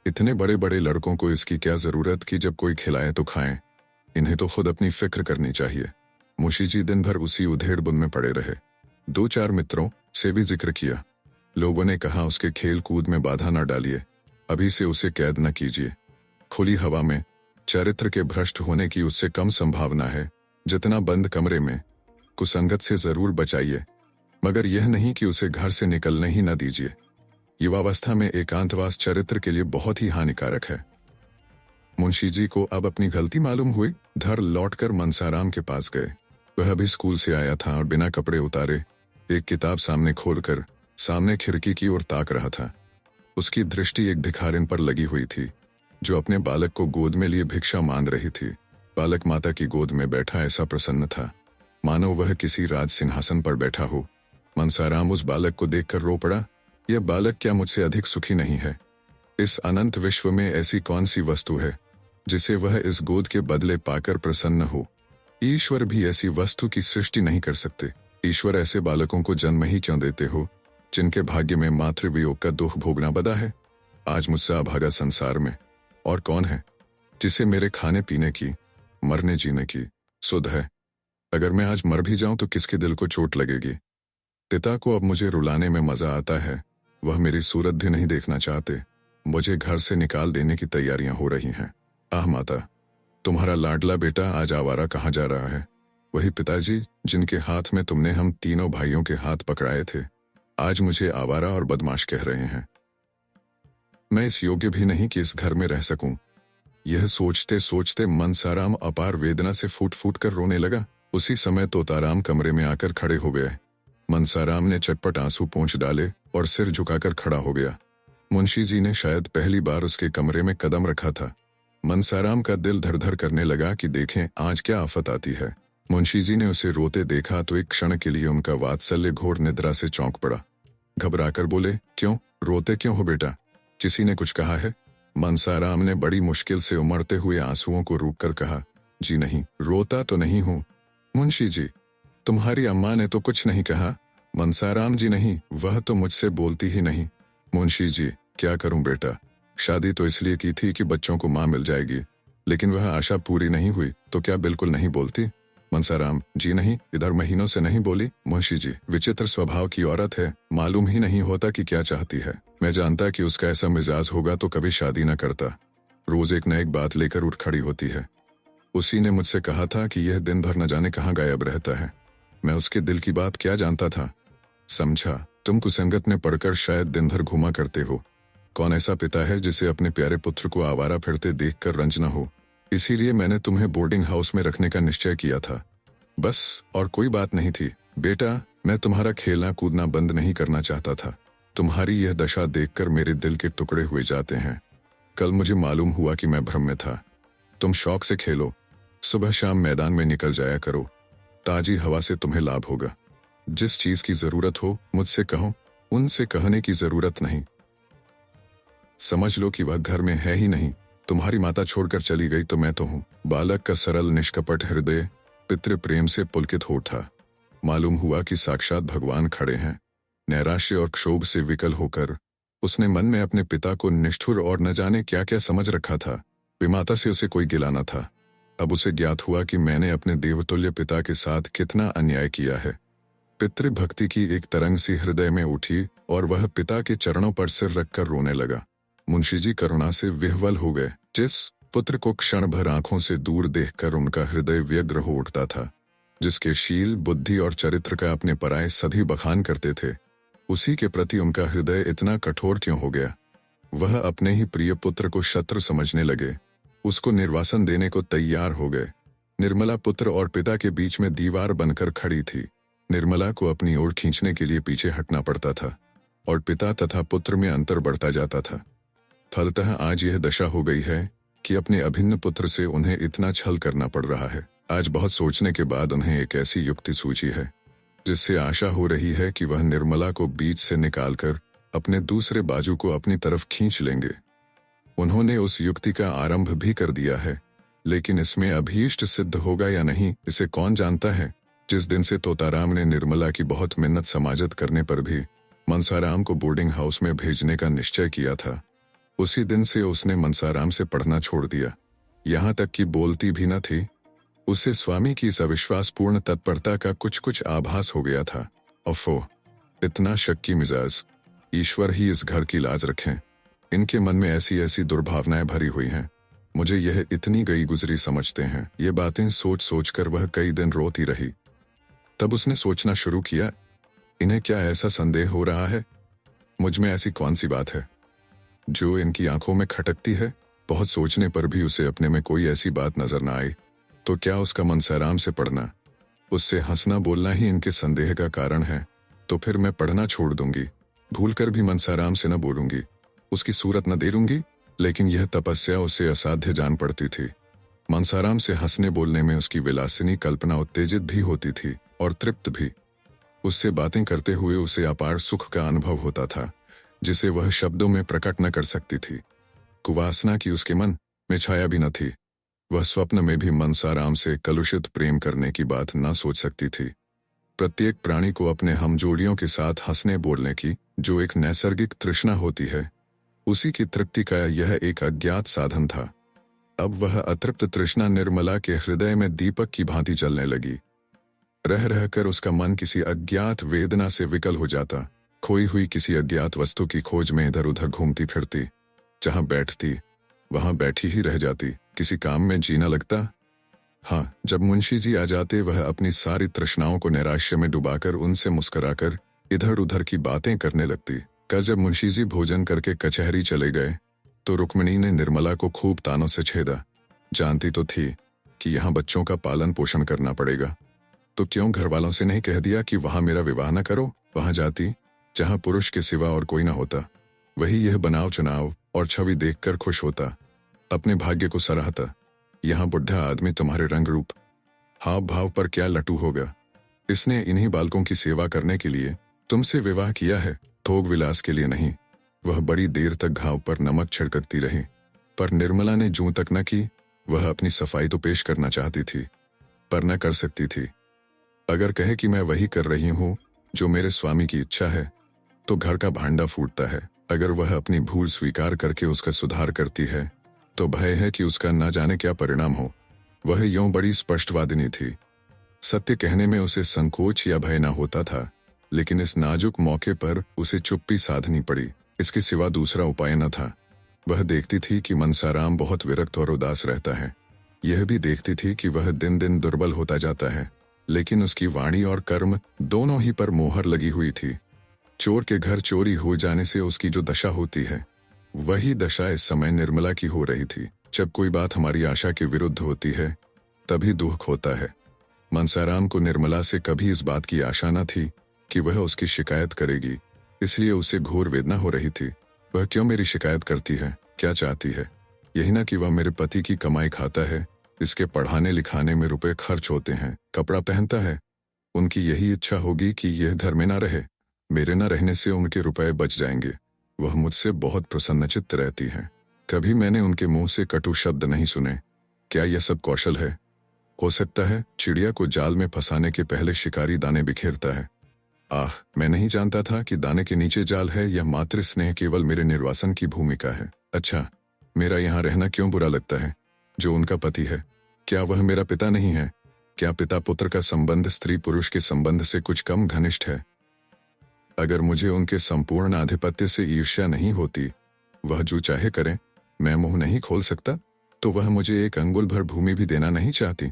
इतने बड़े बड़े लड़कों को इसकी क्या जरूरत कि जब कोई खिलाए तो खाएं। इन्हें तो खुद अपनी फिक्र करनी चाहिए। मुंशी जी दिन भर उसी उधेड़ बुन में पड़े रहे। 2-4 मित्रों से भी जिक्र किया। लोगों ने कहा उसके खेल कूद में बाधा न डालिए, अभी से उसे कैद न कीजिए। खुली हवा में चरित्र के भ्रष्ट होने की उससे कम संभावना है जितना बंद कमरे में। कुसंगत से जरूर बचाइए, मगर यह नहीं कि उसे घर से निकलने ही न दीजिए। युवावस्था में एकांतवास चरित्र के लिए बहुत ही हानिकारक है। मुंशी जी को अब अपनी गलती मालूम हुई। घर लौटकर मनसाराम के पास गए। वह अभी स्कूल से आया था और बिना कपड़े उतारे एक किताब सामने खोलकर सामने खिड़की की ओर ताक रहा था। उसकी दृष्टि एक भिखारिन पर लगी हुई थी जो अपने बालक को गोद में लिए भिक्षा मांग रही थी। बालक माता की गोद में बैठा ऐसा प्रसन्न था मानो वह किसी राज सिंहासन पर बैठा हो। मनसाराम उस बालक को देखकर रो पड़ा। यह बालक क्या मुझसे अधिक सुखी नहीं है? इस अनंत विश्व में ऐसी कौन सी वस्तु है जिसे वह इस गोद के बदले पाकर प्रसन्न हो? ईश्वर भी ऐसी वस्तु की सृष्टि नहीं कर सकते। ईश्वर ऐसे बालकों को जन्म ही क्यों देते हो जिनके भाग्य में मातृवियोग का दुख भोगना बदा है? आज मुझसे अभागा संसार में और कौन है जिसे मेरे खाने पीने की, मरने जीने की सुध है? अगर मैं आज मर भी जाऊं तो किसके दिल को चोट लगेगी? पिता को अब मुझे रुलाने में मजा आता है। वह मेरी सूरत भी नहीं देखना चाहते। मुझे घर से निकाल देने की तैयारियां हो रही हैं। आह माता, तुम्हारा लाडला बेटा आज आवारा कहाँ जा रहा है? वही पिताजी जिनके हाथ में तुमने हम तीनों भाइयों के हाथ पकड़ाए थे, आज मुझे आवारा और बदमाश कह रहे हैं। मैं इस योग्य भी नहीं कि इस घर में रह सकूं। यह सोचते सोचते मनसाराम अपार वेदना से फूट फूट कर रोने लगा। उसी समय तोताराम कमरे में आकर खड़े हो गए। मनसाराम ने चटपट आंसू पोंछ डाले और सिर झुकाकर खड़ा हो गया। मुंशी जी ने शायद पहली बार उसके कमरे में कदम रखा था। मनसाराम का दिल धर धर करने लगा कि देखें आज क्या आफत आती है। मुंशी जी ने उसे रोते देखा तो एक क्षण के लिए उनका वात्सल्य घोर निद्रा से चौंक पड़ा। घबराकर बोले, क्यों रोते क्यों हो बेटा? किसी ने कुछ कहा है? मनसाराम ने बड़ी मुश्किल से उमड़ते हुए आंसुओं को रोककर कहा, जी नहीं, रोता तो नहीं हूं। मुंशी जी, तुम्हारी अम्मा ने तो कुछ नहीं कहा। मनसाराम जी नहीं, वह तो मुझसे बोलती ही नहीं। मुंशी जी, क्या करूं बेटा? शादी तो इसलिए की थी कि बच्चों को मां मिल जाएगी, लेकिन वह आशा पूरी नहीं हुई तो क्या बिल्कुल नहीं बोलती? मनसाराम जी नहीं, इधर महीनों से नहीं बोली। मुंशी जी, विचित्र स्वभाव की औरत है, मालूम ही नहीं होता कि क्या चाहती है। मैं जानता कि उसका ऐसा मिजाज होगा तो कभी शादी न करता। रोज एक न एक बात लेकर उठ खड़ी होती है। उसी ने मुझसे कहा था कि यह दिन भर न जाने कहाँ गायब रहता है। मैं उसके दिल की बात क्या जानता था? समझा, तुम कुसंगत में पढ़कर शायद दिन भर घूमा करते हो। कौन ऐसा पिता है जिसे अपने प्यारे पुत्र को आवारा फिरते देखकर रंज न हो? इसीलिए मैंने तुम्हें बोर्डिंग हाउस में रखने का निश्चय किया था। बस, और कोई बात नहीं थी। बेटा, मैं तुम्हारा खेलना कूदना बंद नहीं करना चाहता था। तुम्हारी यह दशा देखकर मेरे दिल के टुकड़े हुए जाते हैं। कल मुझे मालूम हुआ कि मैं भ्रम में था। तुम शौक से खेलो, सुबह शाम मैदान में निकल जाया करो। ताजी हवा से तुम्हें लाभ होगा। जिस चीज की जरूरत हो मुझसे कहो, उनसे कहने की जरूरत नहीं। समझ लो कि वह घर में है ही नहीं। तुम्हारी माता छोड़कर चली गई तो मैं तो हूं। बालक का सरल निष्कपट हृदय पितृ प्रेम से पुलकित हो उठा। मालूम हुआ कि साक्षात भगवान खड़े हैं। नैराश्य और क्षोभ से विकल होकर उसने मन में अपने पिता को निष्ठुर और न जाने क्या क्या समझ रखा था। विमाता से उसे कोई गिला न था। अब उसे ज्ञात हुआ कि मैंने अपने देवतुल्य पिता के साथ कितना अन्याय किया है। पितृभक्ति की एक तरंग सी हृदय में उठी और वह पिता के चरणों पर सिर रखकर रोने लगा। मुंशी जी करुणा से विह्वल हो गए। जिस पुत्र को क्षण भर आंखों से दूर देखकर उनका हृदय व्यग्र हो उठता था, जिसके शील, बुद्धि और चरित्र का अपने पराये सभी बखान करते थे, उसी के प्रति उनका हृदय इतना कठोर क्यों हो गया? वह अपने ही प्रिय पुत्र को शत्रु समझने लगे, उसको निर्वासन देने को तैयार हो गए। निर्मला पुत्र और पिता के बीच में दीवार बनकर खड़ी थी। निर्मला को अपनी ओर खींचने के लिए पीछे हटना पड़ता था। और पिता तथा पुत्र में अंतर बढ़ता जाता था। फलतः आज यह दशा हो गई है कि अपने अभिन्न पुत्र से उन्हें इतना छल करना पड़ रहा है। आज बहुत सोचने के बाद उन्हें एक ऐसी युक्ति सूझी है जिससे आशा हो रही है कि वह निर्मला को बीच से निकालकर अपने दूसरे बाजू को अपनी तरफ खींच लेंगे। उन्होंने उस युक्ति का आरंभ भी कर दिया है, लेकिन इसमें अभीष्ट सिद्ध होगा या नहीं इसे कौन जानता है। जिस दिन से तोताराम ने निर्मला की बहुत मिन्नत समाजत करने पर भी मनसाराम को बोर्डिंग हाउस में भेजने का निश्चय किया था, उसी दिन से उसने मनसाराम से पढ़ना छोड़ दिया। यहाँ तक कि बोलती भी न थी। उसे स्वामी की इस अविश्वासपूर्ण तत्परता का कुछ कुछ आभास हो गया था। अफो, इतना शक्की मिजाज, ईश्वर ही इस घर की लाज रखें। इनके मन में ऐसी ऐसी दुर्भावनाएं भरी हुई हैं। मुझे यह इतनी गई गुजरी समझते हैं। ये बातें सोच सोच कर वह कई दिन रोती रही। तब उसने सोचना शुरू किया, इन्हें क्या ऐसा संदेह हो रहा है? मुझ में ऐसी कौन सी बात है जो इनकी आंखों में खटकती है? बहुत सोचने पर भी उसे अपने में कोई ऐसी बात नजर न आई। तो क्या उसका मनसाराम से पढ़ना, उससे हंसना बोलना ही इनके संदेह का कारण है? तो फिर मैं पढ़ना छोड़ दूंगी, भूलकर भी मनसाराम से न बोलूंगी, उसकी सूरत न देखूंगी। लेकिन यह तपस्या उसे असाध्य जान पड़ती थी। मनसाराम से हंसने बोलने में उसकी विलासिनी कल्पना उत्तेजित भी होती थी और तृप्त भी। उससे बातें करते हुए उसे अपार सुख का अनुभव होता था, जिसे वह शब्दों में प्रकट न कर सकती थी। कुवासना की उसके मन में छाया भी न थी। वह स्वप्न में भी मनसाराम से कलुषित प्रेम करने की बात न सोच सकती थी। प्रत्येक प्राणी को अपने हमजोड़ियों के साथ हंसने बोलने की जो एक नैसर्गिक तृष्णा होती है, उसी की तृप्ति का यह एक अज्ञात साधन था। अब वह अतृप्त तृष्णा निर्मला के हृदय में दीपक की भांति जलने लगी। रह रहकर उसका मन किसी अज्ञात वेदना से विकल हो जाता। खोई हुई किसी अज्ञात वस्तु की खोज में इधर उधर घूमती फिरती। जहां बैठती वहां बैठी ही रह जाती। किसी काम में जीना लगता। हाँ, जब मुंशी जी आ जाते वह अपनी सारी तृष्णाओं को नैराश्य में डुबाकर उनसे मुस्कुराकर इधर उधर की बातें करने लगती। कल जब मुंशी जी भोजन करके कचहरी चले गए तो रुक्मिणी ने निर्मला को खूब तानों से छेदा। जानती तो थी कि यहाँ बच्चों का पालन पोषण करना पड़ेगा, तो क्यों घर वालों से नहीं कह दिया कि वहां मेरा विवाह न करो? वहां जाती जहां पुरुष के सिवा और कोई ना होता। वही यह बनाव चुनाव और छवि देखकर खुश होता, अपने भाग्य को सराहता। यहाँ बुढ़ा आदमी तुम्हारे रंग रूप हाव भाव पर क्या लटू होगा। इसने इन्हीं बालकों की सेवा करने के लिए तुमसे विवाह किया है, भोग विलास के लिए नहीं। वह बड़ी देर तक घाव पर नमक छिड़कती रही, पर निर्मला ने जूं तक न की। वह अपनी सफाई तो पेश करना चाहती थी, पर न कर सकती थी। अगर कहे कि मैं वही कर रही हूँ जो मेरे स्वामी की इच्छा है, तो घर का भांडा फूटता है। अगर वह अपनी भूल स्वीकार करके उसका सुधार करती है, तो भय है कि उसका न जाने क्या परिणाम हो। वह यूं बड़ी स्पष्टवादिनी थी। सत्य कहने में उसे संकोच या भय न होता था, लेकिन इस नाजुक मौके पर उसे चुप्पी साधनी पड़ी। इसके सिवा दूसरा उपाय न था। वह देखती थी कि मनसाराम बहुत विरक्त और उदास रहता है। यह भी देखती थी कि वह दिन दिन दुर्बल होता जाता है, लेकिन उसकी वाणी और कर्म दोनों ही पर मोहर लगी हुई थी। चोर के घर चोरी हो जाने से उसकी जो दशा होती है, वही दशा इस समय निर्मला की हो रही थी। जब कोई बात हमारी आशा के विरुद्ध होती है, तभी दुख होता है। मनसाराम को निर्मला से कभी इस बात की आशा न थी कि वह उसकी शिकायत करेगी, इसलिए उसे घोर वेदना हो रही थी। वह क्यों मेरी शिकायत करती है? क्या चाहती है? यही ना कि वह मेरे पति की कमाई खाता है, इसके पढ़ाने लिखाने में रुपए खर्च होते हैं, कपड़ा पहनता है। उनकी यही इच्छा होगी कि यह घर में ना रहे। मेरे न रहने से उनके रुपए बच जाएंगे। वह मुझसे बहुत प्रसन्नचित्त रहती है। कभी मैंने उनके मुंह से कटु शब्द नहीं सुने। क्या यह सब कौशल है? हो सकता है चिड़िया को जाल में फंसाने के पहले शिकारी दाने बिखेरता है। आह, मैं नहीं जानता था कि दाने के नीचे जाल है। यह मातृ स्नेह केवल मेरे निर्वासन की भूमिका है। अच्छा, मेरा यहाँ रहना क्यों बुरा लगता है? जो उनका पति है, क्या वह मेरा पिता नहीं है? क्या पिता पुत्र का संबंध स्त्री पुरुष के संबंध से कुछ कम घनिष्ठ है? अगर मुझे उनके संपूर्ण आधिपत्य से ईर्ष्या नहीं होती, वह जो चाहे करें, मैं मुंह नहीं खोल सकता, तो वह मुझे एक अंगुल भर भूमि भी देना नहीं चाहती।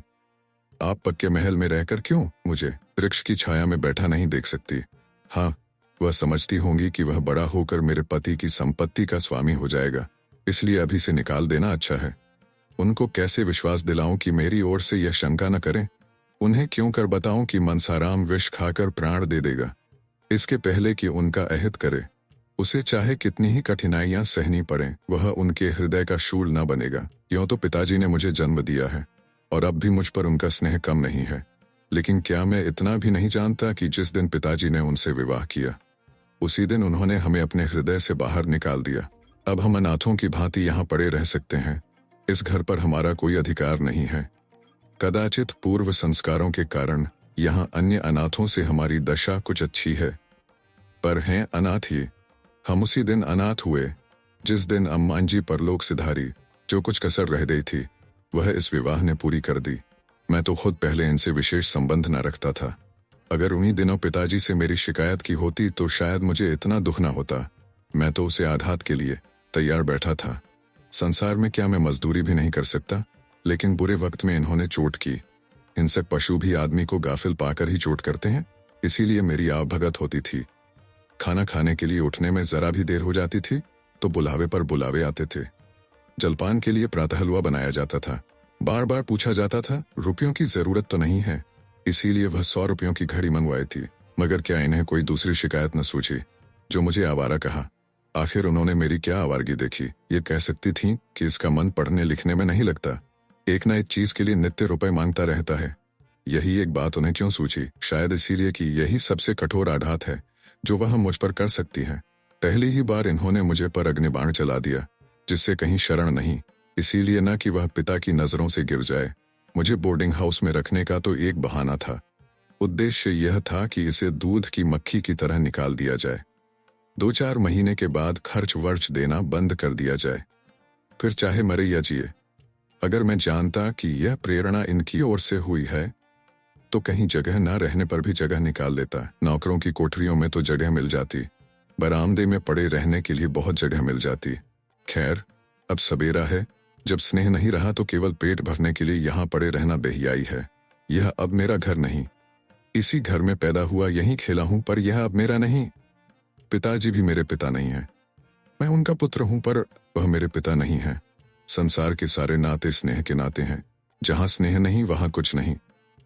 आप पक्के महल में रहकर क्यों मुझे वृक्ष की छाया में बैठा नहीं देख सकती? हाँ, वह समझती होंगी कि वह बड़ा होकर मेरे पति की संपत्ति का स्वामी हो जाएगा, इसलिए अभी से निकाल देना अच्छा है। उनको कैसे विश्वास दिलाऊं कि मेरी ओर से यह शंका न करें? उन्हें क्यों कर बताऊं कि मनसाराम विष खाकर प्राण दे देगा, इसके पहले कि उनका अहित करे? उसे चाहे कितनी ही कठिनाइयां सहनी पड़ें, वह उनके हृदय का शूल न बनेगा। यूं तो पिताजी ने मुझे जन्म दिया है और अब भी मुझ पर उनका स्नेह कम नहीं है, लेकिन क्या मैं इतना भी नहीं जानता कि जिस दिन पिताजी ने उनसे विवाह किया, उसी दिन उन्होंने हमें अपने हृदय से बाहर निकाल दिया। अब हम अनाथों की भांति यहाँ पड़े रह सकते हैं। इस घर पर हमारा कोई अधिकार नहीं है। कदाचित पूर्व संस्कारों के कारण यहाँ अन्य अनाथों से हमारी दशा कुछ अच्छी है, पर हैं अनाथ ही। हम उसी दिन अनाथ हुए जिस दिन अम्मान जी परलोक सिधारी। जो कुछ कसर रह गई थी वह इस विवाह ने पूरी कर दी। मैं तो खुद पहले इनसे विशेष संबंध न रखता था। अगर उन्हीं दिनों पिताजी से मेरी शिकायत की होती तो शायद मुझे इतना दुख ना होता। मैं तो उसे आघात के लिए तैयार बैठा था। संसार में क्या मैं मजदूरी भी नहीं कर सकता? लेकिन बुरे वक्त में इन्होंने चोट की। इनसे पशु भी आदमी को गाफिल पाकर ही चोट करते हैं, इसीलिए मेरी आवभगत होती थी। खाना खाने के लिए उठने में जरा भी देर हो जाती थी तो बुलावे पर बुलावे आते थे। जलपान के लिए प्रातः हलवा बनाया जाता था। बार बार पूछा जाता था रुपयों की जरूरत तो नहीं है, इसीलिए वह 100 रुपयों की घड़ी मंगवाई थी। मगर क्या इन्हें कोई दूसरी शिकायत न सूझी जो मुझे आवारा कहा? आखिर उन्होंने मेरी क्या आवारगी देखी? ये कह सकती थी कि इसका मन पढ़ने लिखने में नहीं लगता, एक न एक चीज के लिए नित्य रुपए मांगता रहता है। यही एक बात उन्हें क्यों सूझी? शायद इसीलिए कि यही सबसे कठोर आघात है जो वह मुझ पर कर सकती है। पहली ही बार इन्होंने मुझे पर अग्निबाण चला दिया, जिससे कहीं शरण नहीं। इसीलिए न कि वह पिता की नजरों से गिर जाए। मुझे बोर्डिंग हाउस में रखने का तो एक बहाना था। उद्देश्य यह था कि इसे दूध की मक्खी की तरह निकाल दिया जाए। 2-4 महीने के बाद खर्च वर्च देना बंद कर दिया जाए, फिर चाहे मरे या जिए। अगर मैं जानता कि यह प्रेरणा इनकी ओर से हुई है तो कहीं जगह न रहने पर भी जगह निकाल लेता। नौकरों की कोठरियों में तो जगह मिल जाती, बरामदे में पड़े रहने के लिए बहुत जगह मिल जाती। खैर, अब सवेरा है। जब स्नेह नहीं रहा तो केवल पेट भरने के लिए यहाँ पड़े रहना बेहियाई है। यह अब मेरा घर नहीं। इसी घर में पैदा हुआ, यहीं खेला हूं, पर यह अब मेरा नहीं। पिताजी भी मेरे पिता नहीं है। मैं उनका पुत्र हूं, पर वह मेरे पिता नहीं है। संसार के सारे नाते स्नेह के नाते हैं। जहां स्नेह नहीं वहां कुछ नहीं।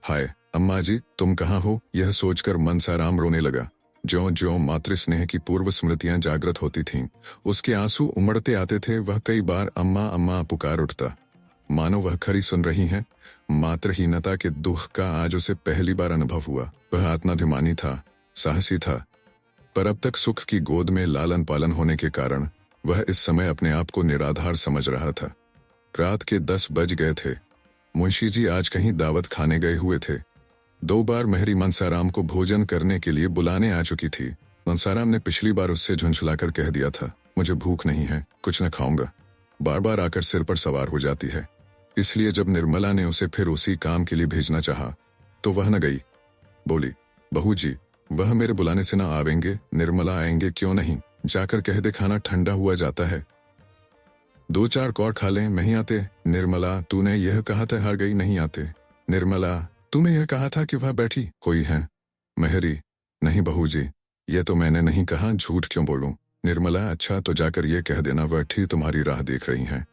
हाय अम्मा जी, तुम कहाँ हो? यह सोचकर मनसाराम रोने लगा। ज्यों ज्यों मातृ स्नेह की पूर्व स्मृतियां जागृत होती थीं, उसके आंसू उमड़ते आते थे। वह कई बार अम्मा अम्मा पुकार उठता, मानो वह खरी सुन रही हैं। मातृहीनता के दुख का आज उसे पहली बार अनुभव हुआ। वह आत्माभिमानी था, साहसी था, पर अब तक सुख की गोद में लालन पालन होने के कारण वह इस समय अपने आप को निराधार समझ रहा था। रात के 10 बज गए थे। मुंशी जी आज कहीं दावत खाने गए हुए थे। 2 बार मेहरी मनसाराम को भोजन करने के लिए बुलाने आ चुकी थी। मनसाराम ने पिछली बार उससे झुंझलाकर कह दिया था, मुझे भूख नहीं है, कुछ न खाऊंगा। बार बार आकर सिर पर सवार हो जाती है। इसलिए जब निर्मला ने उसे फिर उसी काम के लिए भेजना चाहा तो वह न गई। बोली, बहू जी, वह मेरे बुलाने से न आवेंगे। निर्मला आएंगे क्यों नहीं, जाकर कह दे खाना ठंडा हुआ जाता है। 2-4 कौर खा लें, नहीं आते। निर्मला, तूने यह कहा था हार गई, नहीं आते। निर्मला, तूने यह कहा था कि वह बैठी। कोई है? मेहरी, नहीं बहू जी, यह तो मैंने नहीं कहा, झूठ क्यों बोलूं। निर्मला, अच्छा तो जाकर यह कह देना वह ठीक तुम्हारी राह देख रही हैं।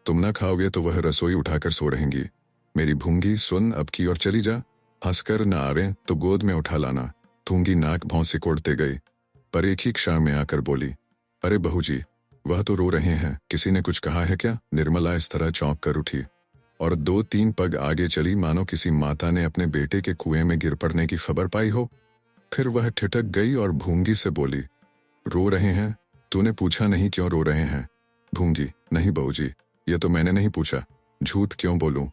तुम न खाओगे तो वह रसोई उठाकर सो रहेंगी। मेरी भूंगी, सुन, अब की और चली जा। हंसकर न आवे तो गोद में उठा लाना। भूंगी नाक भौं से कोड़ते गई, पर एक ही क्षण में आकर बोली, अरे बहू जी, वह तो रो रहे हैं, किसी ने कुछ कहा है क्या? निर्मला इस तरह चौंक कर उठी और 2-3 पग आगे चली मानो किसी माता ने अपने बेटे के कुएं में गिर पड़ने की खबर पाई हो। फिर वह ठिठक गई और भूंगी से बोली, रो रहे हैं? तूने पूछा नहीं क्यों रो रहे हैं? भूंगी, नहीं बहू जी, यह तो मैंने नहीं पूछा। झूठ क्यों बोलूं,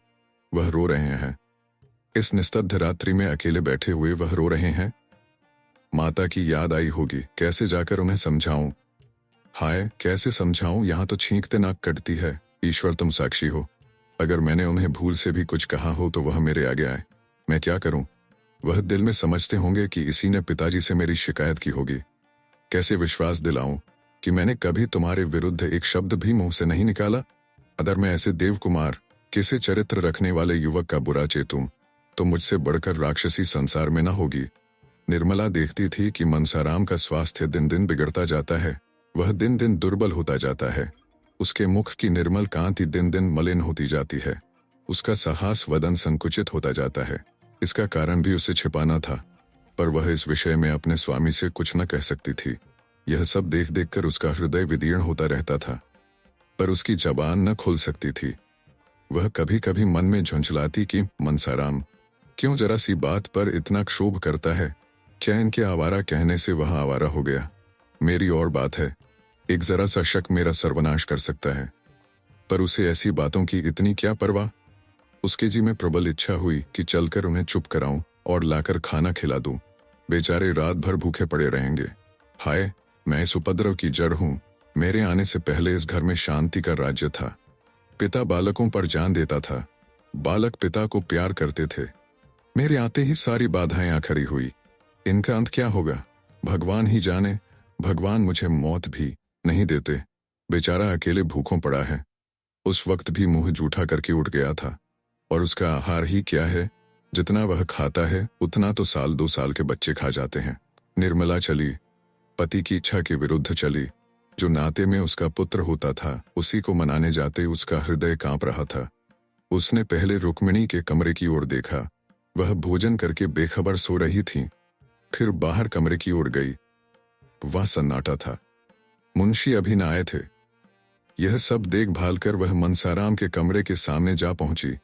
वह रो रहे हैं। इस निस्तब्ध रात्रि में अकेले बैठे हुए वह रो रहे हैं। माता की याद आई होगी, कैसे जाकर उन्हें समझाऊं? हाय, कैसे समझाऊं? यहाँ तो छींकते नाक कटती है। ईश्वर तुम साक्षी हो, अगर मैंने उन्हें भूल से भी कुछ कहा हो तो वह मेरे आगे आए। मैं क्या करूं? वह दिल में समझते होंगे कि इसी ने पिताजी से मेरी शिकायत की होगी। कैसे विश्वास दिलाऊं कि मैंने कभी तुम्हारे विरुद्ध एक शब्द भी मुंह से नहीं निकाला? अगर मैं ऐसे देवकुमार, किसी चरित्र रखने वाले युवक का बुरा चेतूं तो मुझसे बढ़कर राक्षसी संसार में न होगी। निर्मला देखती थी कि मनसाराम का स्वास्थ्य दिन दिन बिगड़ता जाता है। वह दिन दिन दुर्बल होता जाता है। उसके मुख की निर्मल कांति दिन दिन मलिन होती जाती है। उसका साहस वदन संकुचित होता जाता है। इसका कारण भी उसे छिपाना था, पर वह इस विषय में अपने स्वामी से कुछ न कह सकती थी। यह सब देख देख कर उसका हृदय विदीर्ण होता रहता था, पर उसकी जबान न खुल सकती थी। वह कभी कभी मन में झुंझलाती कि मनसाराम क्यों जरा सी बात पर इतना क्षोभ करता है? क्या इनके आवारा कहने से वह आवारा हो गया? मेरी और बात है, एक जरा सा शक मेरा सर्वनाश कर सकता है, पर उसे ऐसी बातों की इतनी क्या परवाह? उसके जी में प्रबल इच्छा हुई कि चलकर उन्हें चुप कराऊं और लाकर खाना खिला दूं। बेचारे रात भर भूखे पड़े रहेंगे। हाय, मैं इस उपद्रव की जड़ हूं। मेरे आने से पहले इस घर में शांति का राज्य था। पिता बालकों पर जान देता था, बालक पिता को प्यार करते थे। मेरे आते ही सारी बाधाएं आ खड़ी हुई। इनका अंत क्या होगा भगवान ही जाने। भगवान मुझे मौत भी नहीं देते। बेचारा अकेले भूखों पड़ा है। उस वक्त भी मुंह जूठा करके उठ गया था, और उसका आहार ही क्या है? जितना वह खाता है उतना तो 1-2 साल के बच्चे खा जाते हैं। निर्मला चली, पति की इच्छा के विरुद्ध चली। जो नाते में उसका पुत्र होता था, उसी को मनाने जाते उसका हृदय कांप रहा था। उसने पहले रुक्मिणी के कमरे की ओर देखा। वह भोजन करके बेखबर सो रही थी। फिर बाहर कमरे की ओर गई। वह सन्नाटा था। मुंशी अभी न आए थे। यह सब देखभाल कर वह मनसाराम के कमरे के सामने जा पहुंची।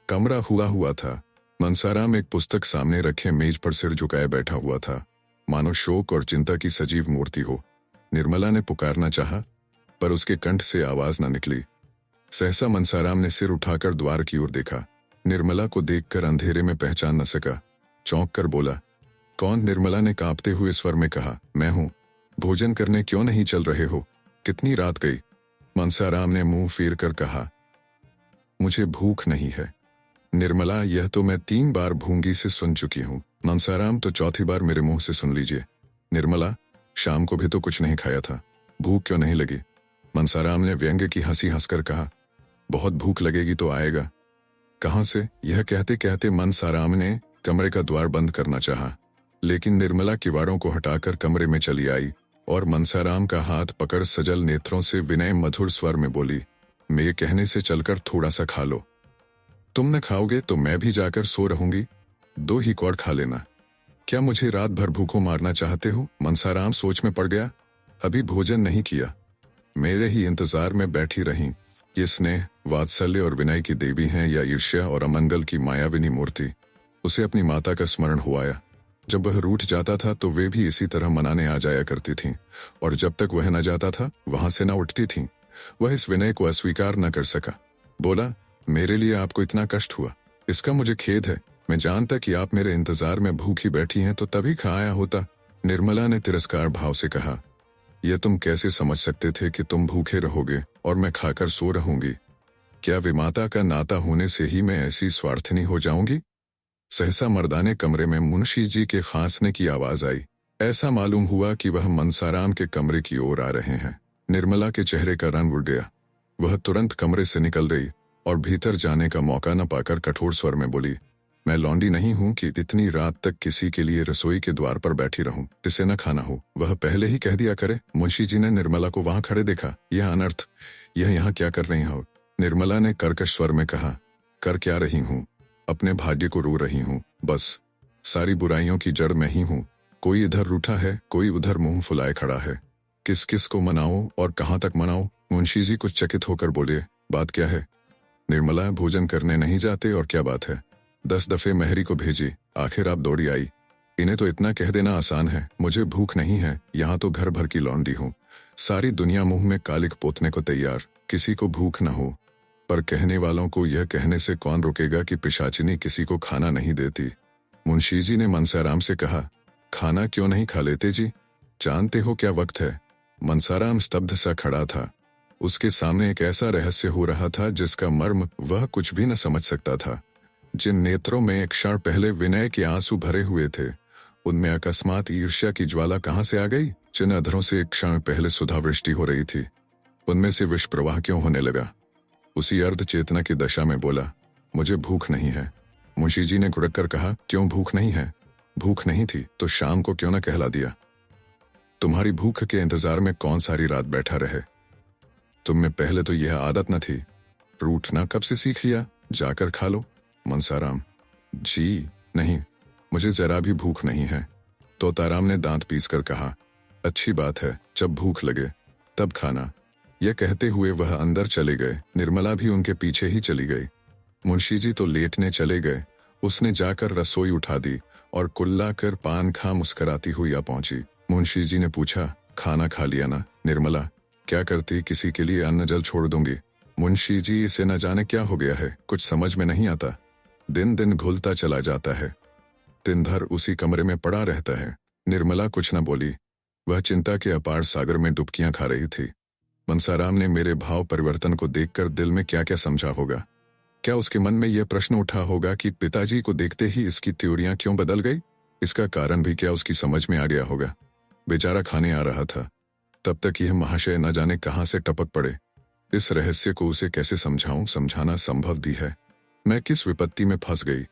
कमरा हुआ हुआ था। मनसाराम एक पुस्तक सामने रखे मेज पर सिर झुकाए बैठा हुआ था, मानो शोक और चिंता की सजीव मूर्ति हो। निर्मला ने पुकारना चाहा, पर उसके कंठ से आवाज न निकली। सहसा मनसाराम ने सिर उठाकर द्वार की ओर देखा। निर्मला को देखकर अंधेरे में पहचान न सका। चौंक कर बोला, कौन? निर्मला ने कांपते हुए स्वर में कहा, मैं हूं। भोजन करने क्यों नहीं चल रहे हो? कितनी रात गई? मनसाराम ने मुंह फेर कर कहा, मुझे भूख नहीं है। निर्मला, यह तो मैं 3 बार भूंगी से सुन चुकी हूं। मनसाराम, तो चौथी बार मेरे मुंह से सुन लीजिए। निर्मला, शाम को भी तो कुछ नहीं खाया था, भूख क्यों नहीं लगी? मनसाराम ने व्यंग्य की हंसी हंसकर कहा, बहुत भूख लगेगी तो आएगा। कहां से? यह कहते कहते मनसाराम ने कमरे का द्वार बंद करना चाहा, लेकिन निर्मला किवाड़ों को हटाकर कमरे में चली आई और मनसाराम का हाथ पकड़ सजल नेत्रों से विनय मधुर स्वर में बोली, मेरे कहने से चलकर थोड़ा सा खा लो। तुम न खाओगे तो मैं भी जाकर सो रहूंगी। 2 ही कौड़ खा लेना। क्या मुझे रात भर भूखों मारना चाहते हो? मनसाराम सोच में पड़ गया। अभी भोजन नहीं किया, मेरे ही इंतजार में बैठी रहीं। ये स्नेह, वात्सल्य और विनय की देवी हैं या ईर्ष्या और अमंगल की मायाविनी मूर्ति? उसे अपनी माता का स्मरण हो आया। जब वह रूठ जाता था तो वे भी इसी तरह मनाने आ जाया करती थीं, और जब तक वह न जाता था वहां से न उठती थीं। वह इस विनय को अस्वीकार न कर सका। बोला, मेरे लिए आपको इतना कष्ट हुआ, इसका मुझे खेद है। मैं जानता कि आप मेरे इंतजार में भूखी बैठी हैं तो तभी खाया होता। निर्मला ने तिरस्कार भाव से कहा, यह तुम कैसे समझ सकते थे कि तुम भूखे रहोगे और मैं खाकर सो रहूंगी? क्या विमाता का नाता होने से ही मैं ऐसी स्वार्थनी हो जाऊंगी? सहसा मर्दाने कमरे में मुंशी जी के खांसने की आवाज आई। ऐसा मालूम हुआ कि वह मनसाराम के कमरे की ओर आ रहे हैं। निर्मला के चेहरे का रंग उड़ गया। वह तुरंत कमरे से निकल रही और भीतर जाने का मौका न पाकर कठोर स्वर में बोली, मैं लौंडी नहीं हूं कि इतनी रात तक किसी के लिए रसोई के द्वार पर बैठी रहूं, जिसे न खाना हो वह पहले ही कह दिया करे। मुंशी जी ने निर्मला को वहां खड़े देखा। यह अनर्थ, यह यहाँ क्या कर रही हो? निर्मला ने कर्कश स्वर में कहा, कर क्या रही हूं? अपने भाग्य को रो रही हूं, बस। सारी बुराइयों की जड़ मैं ही हूं। कोई इधर रूठा है, कोई उधर मुंह फुलाए खड़ा है। किस किस को मनाऊं और कहां तक मनाऊं? मुंशी जी कुछ चकित होकर बोले, बात क्या है? निर्मला, भोजन करने नहीं जाते और क्या बात है? 10 दफे मेहरी को भेजी, आखिर आप दौड़ी आई। इन्हें तो इतना कह देना आसान है, मुझे भूख नहीं है। यहाँ तो घर भर की लौंडी हूँ, सारी दुनिया मुंह में कालिक पोतने को तैयार, किसी को भूख न हो। पर कहने वालों को यह कहने से कौन रोकेगा कि पिशाचिनी किसी को खाना नहीं देती? मुंशी जी ने मनसाराम से कहा, खाना क्यों नहीं खा लेते जी? जानते हो क्या वक्त है? मनसाराम स्तब्ध सा खड़ा था। उसके सामने एक ऐसा रहस्य हो रहा था जिसका मर्म वह कुछ भी न समझ सकता था। जिन नेत्रों में एक क्षण पहले विनय के आंसू भरे हुए थे, उनमें अकस्मात ईर्ष्या की ज्वाला कहां से आ गई? जिन अधरों से एक क्षण पहले सुधा वृष्टि हो रही थी, उनमें से विष प्रवाह क्यों होने लगा? उसी अर्ध चेतना की दशा में बोला, मुझे भूख नहीं है। मुंशी जी ने गुड़क कर कहा, क्यों भूख नहीं है? भूख नहीं थी तो शाम को क्यों न कहला दिया? तुम्हारी भूख के इंतजार में कौन सारी रात बैठा रहे? तुम में पहले तो यह आदत न थी, रूठना कब से सीख लिया? जाकर खा लो। मनसाराम, जी नहीं, मुझे जरा भी भूख नहीं है। तोताराम ने दांत पीसकर कहा, अच्छी बात है, जब भूख लगे तब खाना। यह कहते हुए वह अंदर चले गए। निर्मला भी उनके पीछे ही चली गई। मुंशी जी तो लेटने चले गए। उसने जाकर रसोई उठा दी और कुल्ला कर पान खा मुस्कुराती हुई आ पहुंची। मुंशी जी ने पूछा, खाना खा लिया ना? निर्मला, क्या करती, किसी के लिए अन्न जल छोड़ दूंगी? मुंशी जी, इसे न जाने क्या हो गया है, कुछ समझ में नहीं आता। दिन दिन घुलता चला जाता है, दिन भर उसी कमरे में पड़ा रहता है। निर्मला कुछ न बोली। वह चिंता के अपार सागर में डुबकियां खा रही थी। मनसाराम ने मेरे भाव परिवर्तन को देखकर दिल में क्या क्या समझा होगा। क्या उसके मन में यह प्रश्न उठा होगा कि पिताजी को देखते ही इसकी त्योरियां क्यों बदल गई? इसका कारण भी क्या उसकी समझ में आ गया होगा? बेचारा खाने आ रहा था, तब तक यह महाशय न जाने कहां से टपक पड़े। इस रहस्य को उसे कैसे समझाऊं? समझाना संभव भी है। मैं किस विपत्ति में फंस गई।